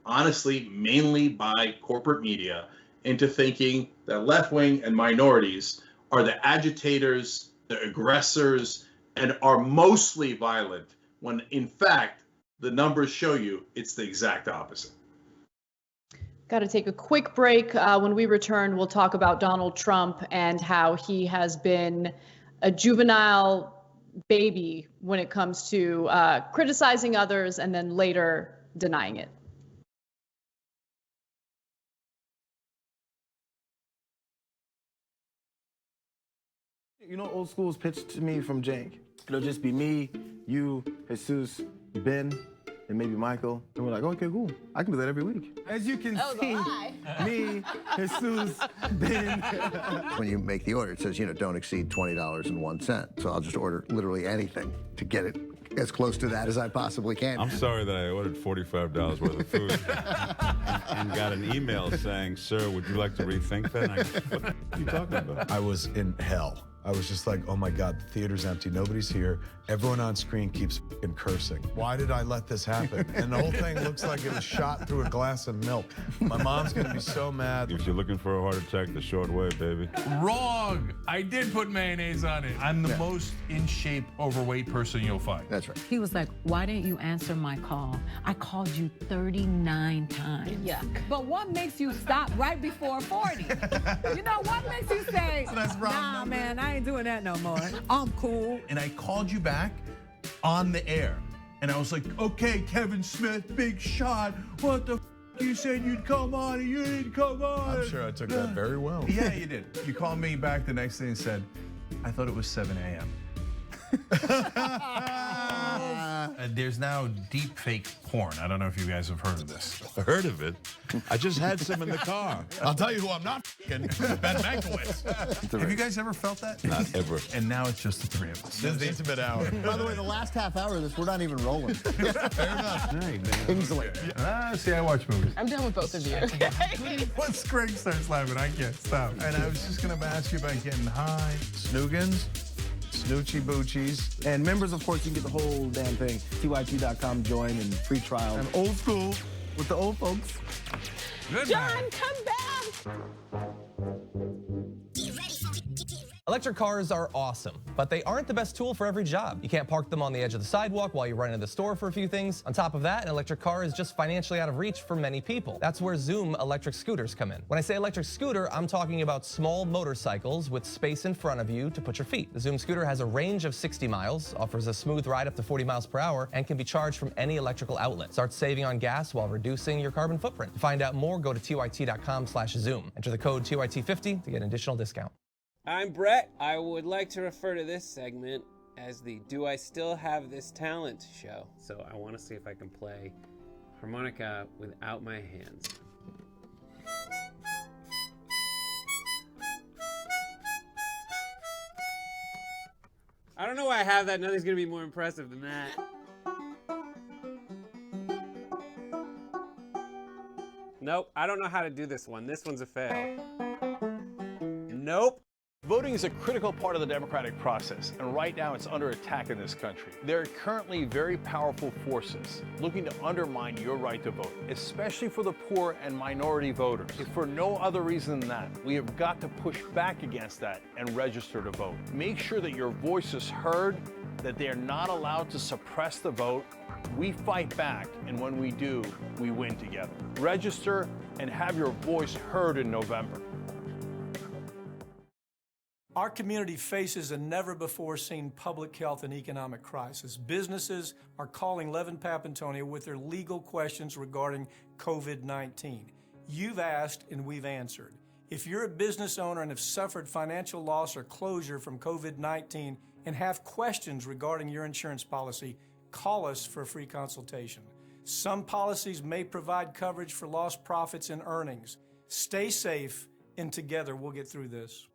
honestly, mainly by corporate media, into thinking that left wing and minorities are the agitators, the aggressors, and are mostly violent, when in fact, the numbers show you it's the exact opposite. Got to take a quick break. When we return, we'll talk about Donald Trump and how he has been a juvenile baby when it comes to criticizing others and then later denying it. You know, old school's pitched to me from Jank. It'll just be me, you, Jesus, Ben, and maybe Michael. And we're like, okay, cool. I can do that every week. As you can see, me, Jesus, Ben. When you make the order, it says, don't exceed $20.01. So I'll just order literally anything to get it as close to that as I possibly can. I'm sorry that I ordered $45 worth of food and got an email saying, sir, would you like to rethink that? And I go, what are you talking about? I was in hell. I was just like, oh my God, the theater's empty. Nobody's here. Everyone on screen keeps f***ing cursing. Why did I let this happen? And the whole thing looks like it was shot through a glass of milk. My mom's gonna be so mad. If you're looking for a heart attack, the short way, baby. Wrong! I did put mayonnaise on it. I'm the most in shape, overweight person you'll find. That's right. He was like, why didn't you answer my call? I called you 39 times. Yuck. But what makes you stop right before 40? You know, what makes you say, nah, man, I ain't doing that no more. I'm cool. And I called you back on the air. And I was like, okay, Kevin Smith, big shot. What the f***? You said you'd come on and you didn't come on. I'm sure I took that very well. Yeah, you did. You called me back the next day and said, I thought it was 7 a.m. There's now deep fake porn. I don't know if you guys have heard of this. Heard of it? I just had some in the car. I'll tell you who I'm not f***ing, Ben Mankiewicz. Have you guys ever felt that? Not ever. And now it's just the three of us. This is the intimate hour. By the way, the last half hour of this, we're not even rolling. Fair enough. Kingsley. See, I watch movies. I'm done with both of you. Once Greg starts laughing, I can't stop. And I was just going to ask you about getting high. Snoogans? Snoochie Boochies. And members, of course, you can get the whole damn thing. TYT.com, join, and free trial. I'm old school with the old folks. Good John, come back! Electric cars are awesome, but they aren't the best tool for every job. You can't park them on the edge of the sidewalk while you run into the store for a few things. On top of that, an electric car is just financially out of reach for many people. That's where Zoom electric scooters come in. When I say electric scooter, I'm talking about small motorcycles with space in front of you to put your feet. The Zoom scooter has a range of 60 miles, offers a smooth ride up to 40 miles per hour, and can be charged from any electrical outlet. Start saving on gas while reducing your carbon footprint. To find out more, go to tyt.com/Zoom. Enter the code TYT50 to get an additional discount. I'm Brett. I would like to refer to this segment as the Do I Still Have This Talent show. So I want to see if I can play harmonica without my hands. I don't know why I have that. Nothing's going to be more impressive than that. Nope, I don't know how to do this one. This one's a fail. Nope. Voting is a critical part of the democratic process, and right now it's under attack in this country. There are currently very powerful forces looking to undermine your right to vote, especially for the poor and minority voters. If for no other reason than that, we have got to push back against that and register to vote. Make sure that your voice is heard, that they are not allowed to suppress the vote. We fight back, and when we do, we win together. Register and have your voice heard in November. Our community faces a never-before-seen public health and economic crisis. Businesses are calling Levin Papantonio with their legal questions regarding COVID-19. You've asked and we've answered. If you're a business owner and have suffered financial loss or closure from COVID-19 and have questions regarding your insurance policy, call us for a free consultation. Some policies may provide coverage for lost profits and earnings. Stay safe, and together we'll get through this.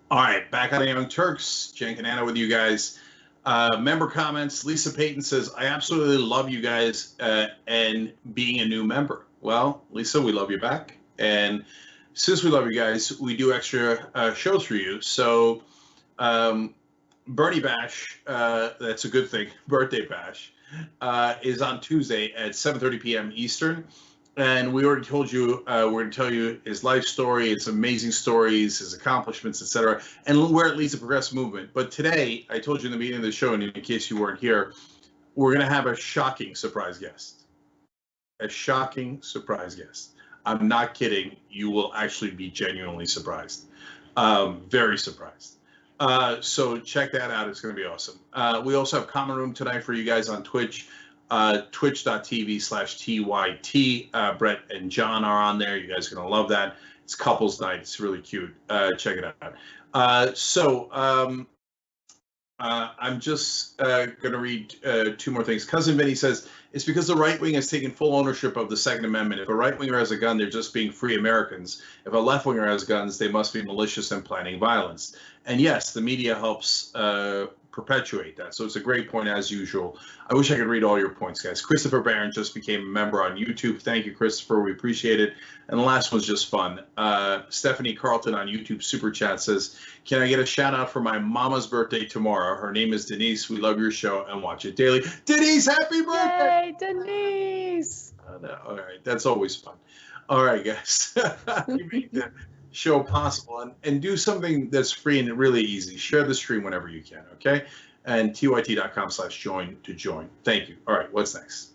All right, back on the Young Turks. Cenk and Anna with you guys. Member comments. Lisa Payton says, I absolutely love you guys and being a new member. Well, Lisa, we love you back. And since we love you guys, we do extra shows for you. So Bernie Bash, that's a good thing, Birthday Bash, is on Tuesday at 7:30 p.m. Eastern. And we already told you, we're going to tell you his life story, his amazing stories, his accomplishments, etc., and where it leads the progressive movement. But today, I told you in the beginning of the show, and in case you weren't here, we're going to have a shocking surprise guest. A shocking surprise guest. I'm not kidding. You will actually be genuinely surprised. Very surprised. So check that out. It's going to be awesome. We also have Common Room tonight for you guys on Twitch. Twitch.tv/TYT. Brett and John are on there. You guys are going to love that. It's couples night. It's really cute. Check it out. I'm just going to read two more things. Cousin Vinny says, it's because the right wing has taken full ownership of the Second Amendment. If a right winger has a gun, they're just being free Americans. If a left winger has guns, they must be malicious and planning violence. And yes, the media helps perpetuate that. So it's a great point as usual. I wish I could read all your points, guys. Christopher Barron just became a member on YouTube. Thank you, Christopher. We appreciate it. And the last one's just fun. Stephanie Carlton on YouTube Super Chat says, can I get a shout out for my mama's birthday tomorrow? Her name is Denise. We love your show and watch it daily. Denise, happy birthday! Yay, Denise! All right, that's always fun. All right, guys. You make the show possible and do something that's free and really easy. Share the stream whenever you can, okay? And tyt.com/join to join. Thank you. All right, what's next?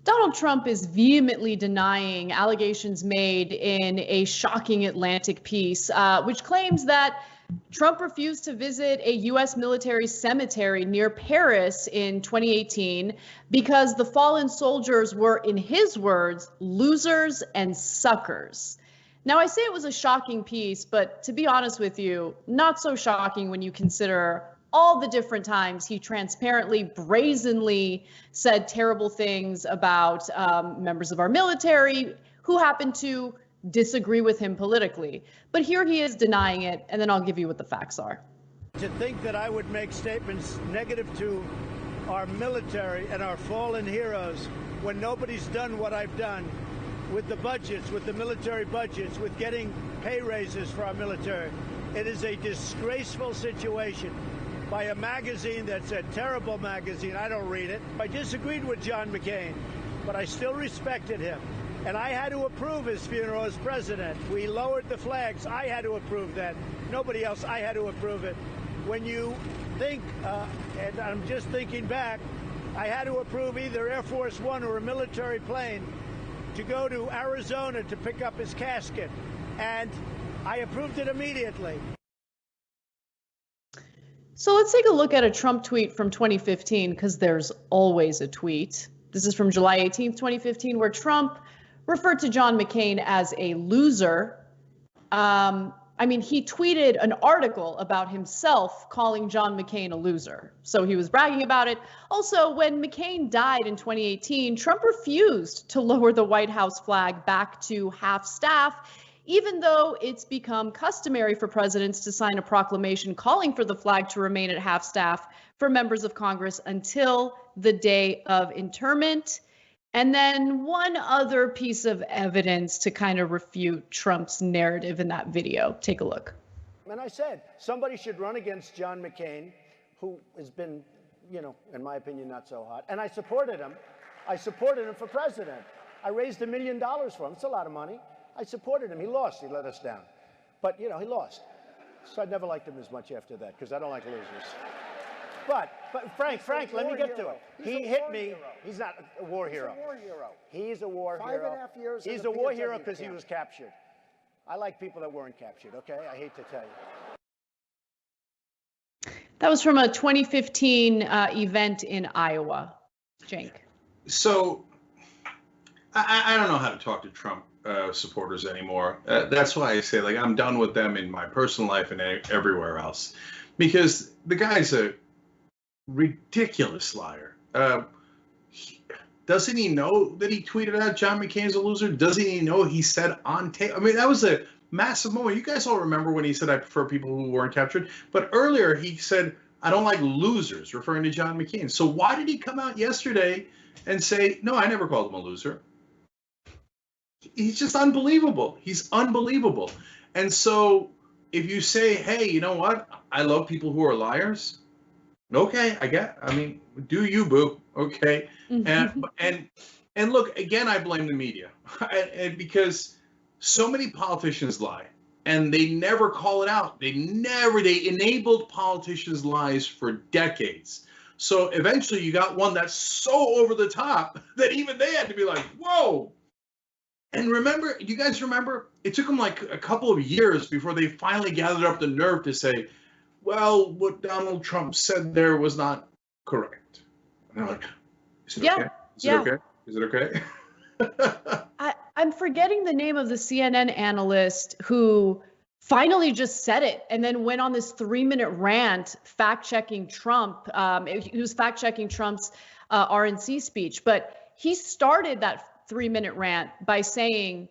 Donald Trump is vehemently denying allegations made in a shocking Atlantic piece, which claims that Trump refused to visit a U.S. military cemetery near Paris in 2018 because the fallen soldiers were, in his words, losers and suckers. Now, I say it was a shocking piece, but to be honest with you, not so shocking when you consider all the different times he transparently, brazenly said terrible things about members of our military who happen to disagree with him politically. But here he is denying it, and then I'll give you what the facts are. To think that I would make statements negative to our military and our fallen heroes when nobody's done what I've done with the budgets, with the military budgets, with getting pay raises for our military. It is a disgraceful situation by a magazine that's a terrible magazine. I don't read it. I disagreed with John McCain, but I still respected him. And I had to approve his funeral as president. We lowered the flags. I had to approve that. Nobody else, I had to approve it. When you think, and I'm just thinking back, I had to approve either Air Force One or a military plane to go to Arizona to pick up his casket. And I approved it immediately. So let's take a look at a Trump tweet from 2015, because there's always a tweet. This is from July 18th, 2015, where Trump referred to John McCain as a loser. He tweeted an article about himself calling John McCain a loser. So he was bragging about it. Also, when McCain died in 2018, Trump refused to lower the White House flag back to half staff, even though it's become customary for presidents to sign a proclamation calling for the flag to remain at half staff for members of Congress until the day of interment. And then one other piece of evidence to kind of refute Trump's narrative in that video. Take a look. And I said, somebody should run against John McCain, who has been, in my opinion, not so hot. And I supported him. I supported him for president. I raised $1 million for him. It's a lot of money. I supported him. He lost. He let us down. But, you know, he lost. So I never liked him as much after that because I don't like losers. But Frank, let me get to it. He hit me. He's not a war hero. He's a war hero. 5.5 years. He's a war hero because he was captured. I like people that weren't captured, okay? I hate to tell you. That was from a 2015 event in Iowa, Cenk. So I don't know how to talk to Trump supporters anymore. That's why I say, like, I'm done with them in my personal life and everywhere else. Because the guy's a ridiculous liar. Doesn't he know that he tweeted out John McCain's a loser? Doesn't he know he said on tape? I mean, that was a massive moment. You guys all remember when he said, I prefer people who weren't captured. But earlier he said, I don't like losers, referring to John McCain. So why did he come out yesterday and say, no, I never called him a loser? He's just unbelievable. He's unbelievable. And so if you say, hey, you know what? I love people who are liars. Okay, I mean, do you, boo? Okay. And look, again, I blame the media. And because so many politicians lie and they never call it out. They enabled politicians' lies for decades. So eventually you got one that's so over the top that even they had to be like, whoa. And remember, you guys remember, it took them like a couple of years before they finally gathered up the nerve to say, well, what Donald Trump said there was not correct. And they're like, is it okay? Is it okay? Is it okay? I'm forgetting the name of the CNN analyst who finally just said it and then went on this 3-minute rant fact-checking Trump. He was fact-checking Trump's RNC speech, but he started that 3-minute rant by saying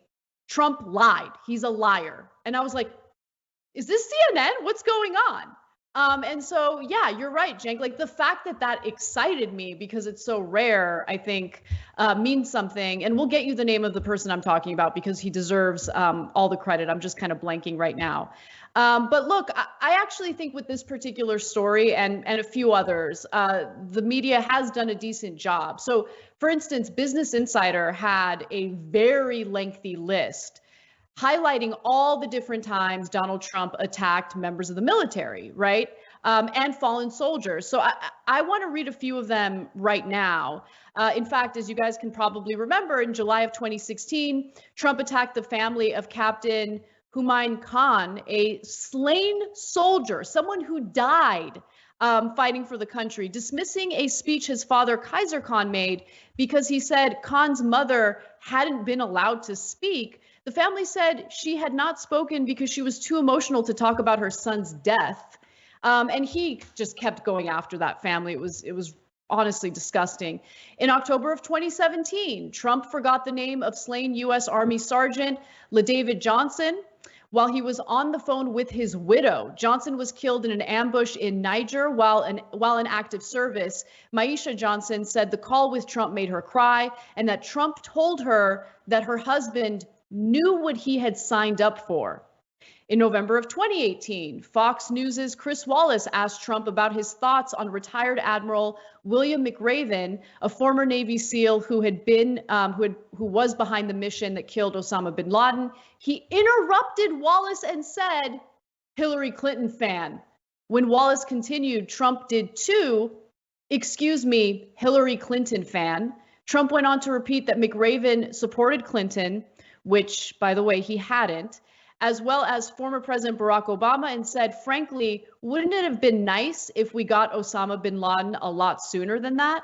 Trump lied. He's a liar. And I was like, is this CNN? What's going on? And so, yeah, you're right, Cenk. Like the fact that excited me because it's so rare, I think means something. And we'll get you the name of the person I'm talking about because he deserves all the credit. I'm just kind of blanking right now. But look, I actually think with this particular story and a few others, the media has done a decent job. So, for instance, Business Insider had a very lengthy list highlighting all the different times Donald Trump attacked members of the military, right? And fallen soldiers. So I want to read a few of them right now. In fact, as you guys can probably remember, in July of 2016, Trump attacked the family of Captain Humayun Khan, a slain soldier, someone who died fighting for the country, dismissing a speech his father, Kaiser Khan, made because he said Khan's mother hadn't been allowed to speak. The family said she had not spoken because she was too emotional to talk about her son's death. And he just kept going after that family. It was honestly disgusting. In October of 2017, Trump forgot the name of slain U.S. Army Sergeant LaDavid Johnson while he was on the phone with his widow. Johnson was killed in an ambush in Niger while in active service. Maisha Johnson said the call with Trump made her cry and that Trump told her that her husband knew what he had signed up for. In November of 2018, Fox News' Chris Wallace asked Trump about his thoughts on retired Admiral William McRaven, a former Navy SEAL who was behind the mission that killed Osama bin Laden. He interrupted Wallace and said, "Hillary Clinton fan." When Wallace continued, Trump did too. "Excuse me, Hillary Clinton fan." Trump went on to repeat that McRaven supported Clinton, which, by the way, he hadn't, as well as former President Barack Obama, and said, frankly, wouldn't it have been nice if we got Osama bin Laden a lot sooner than that?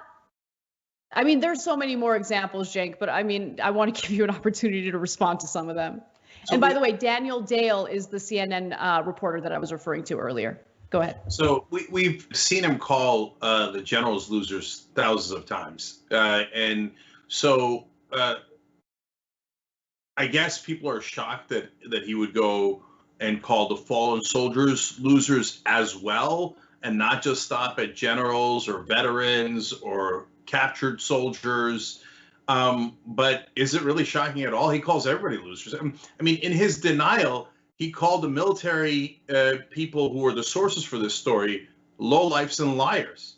I mean, there's so many more examples, Cenk, but I mean, I want to give you an opportunity to respond to some of them. So and by the way, Daniel Dale is the CNN reporter that I was referring to earlier. Go ahead. So we've seen him call the generals losers thousands of times. And so I guess people are shocked that he would go and call the fallen soldiers losers as well, and not just stop at generals or veterans or captured soldiers. But is it really shocking at all? He calls everybody losers. I mean, in his denial, he called the military people who were the sources for this story lowlifes and liars.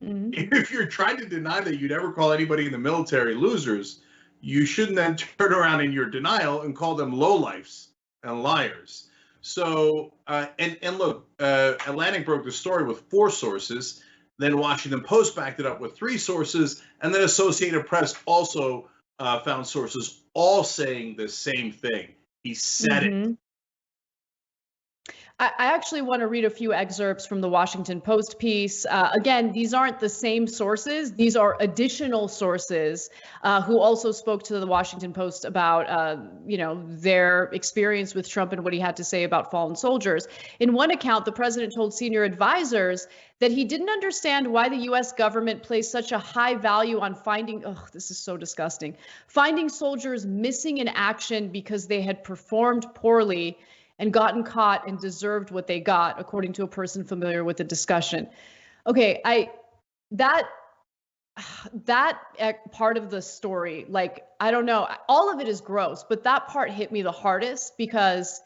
Mm-hmm. If you're trying to deny that you'd ever call anybody in the military losers, you shouldn't then turn around in your denial and call them lowlifes and liars. So, and look, Atlantic broke the story with 4 sources, then Washington Post backed it up with 3 sources, and then Associated Press also found sources all saying the same thing. He said it. I actually want to read a few excerpts from the Washington Post piece. Again, these aren't the same sources. These are additional sources who also spoke to the Washington Post about, their experience with Trump and what he had to say about fallen soldiers. In one account, the president told senior advisors that he didn't understand why the U.S. government placed such a high value on finding, this is so disgusting, finding soldiers missing in action because they had performed poorly and gotten caught and deserved what they got, according to a person familiar with the discussion. Okay, that part of the story, like, I don't know, all of it is gross, but that part hit me the hardest because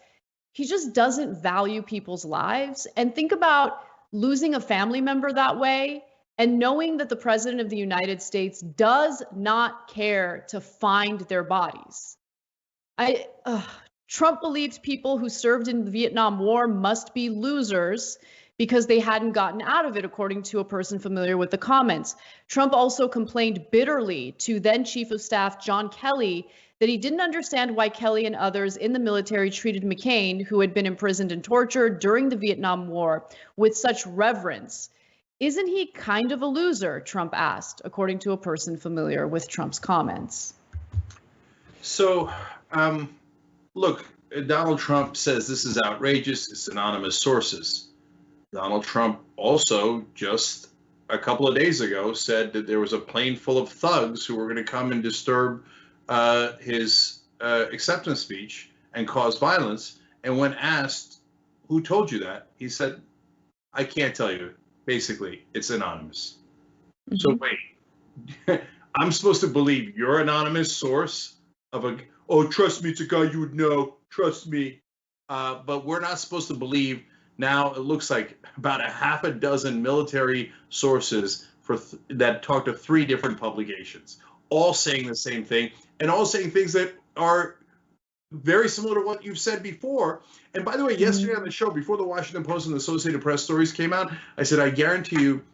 he just doesn't value people's lives. And think about losing a family member that way and knowing that the president of the United States does not care to find their bodies. Trump believed people who served in the Vietnam War must be losers because they hadn't gotten out of it, according to a person familiar with the comments. Trump also complained bitterly to then Chief of Staff John Kelly that he didn't understand why Kelly and others in the military treated McCain, who had been imprisoned and tortured during the Vietnam War, with such reverence. Isn't he kind of a loser? Trump asked, according to a person familiar with Trump's comments. So, look, Donald Trump says this is outrageous. It's anonymous sources. Donald Trump also just a couple of days ago said that there was a plane full of thugs who were going to come and disturb his acceptance speech and cause violence. And when asked, who told you that? He said, I can't tell you. Basically, it's anonymous. Mm-hmm. So wait, I'm supposed to believe your anonymous source of trust me, it's a guy you would know, trust me. But we're not supposed to believe now. It looks like about a half a dozen military sources that talk to 3 different publications, all saying the same thing and all saying things that are very similar to what you've said before. And by the way, yesterday on the show, before the Washington Post and the Associated Press stories came out, I said, I guarantee you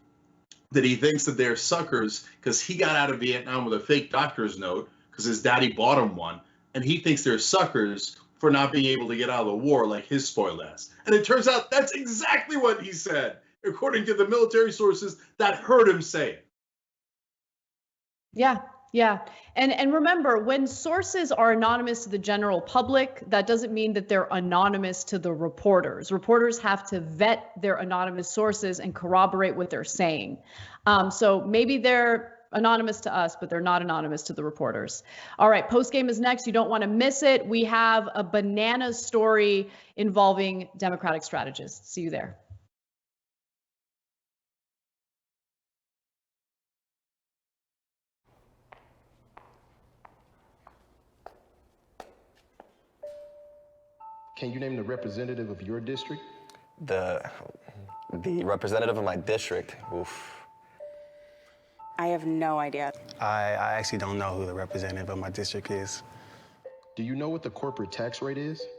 that he thinks that they're suckers because he got out of Vietnam with a fake doctor's note because his daddy bought him one. And he thinks they're suckers for not being able to get out of the war like his spoiled ass. And it turns out that's exactly what he said, according to the military sources that heard him say it. Yeah. And remember, when sources are anonymous to the general public, that doesn't mean that they're anonymous to the reporters. Reporters have to vet their anonymous sources and corroborate what they're saying. So maybe they're anonymous to us, but they're not anonymous to the reporters. All right, Postgame is next. You don't want to miss it. We have a banana story involving Democratic strategists. See you there. Can you name the representative of your district? The representative of my district? Oof. I have no idea. I actually don't know who the representative of my district is. Do you know what the corporate tax rate is?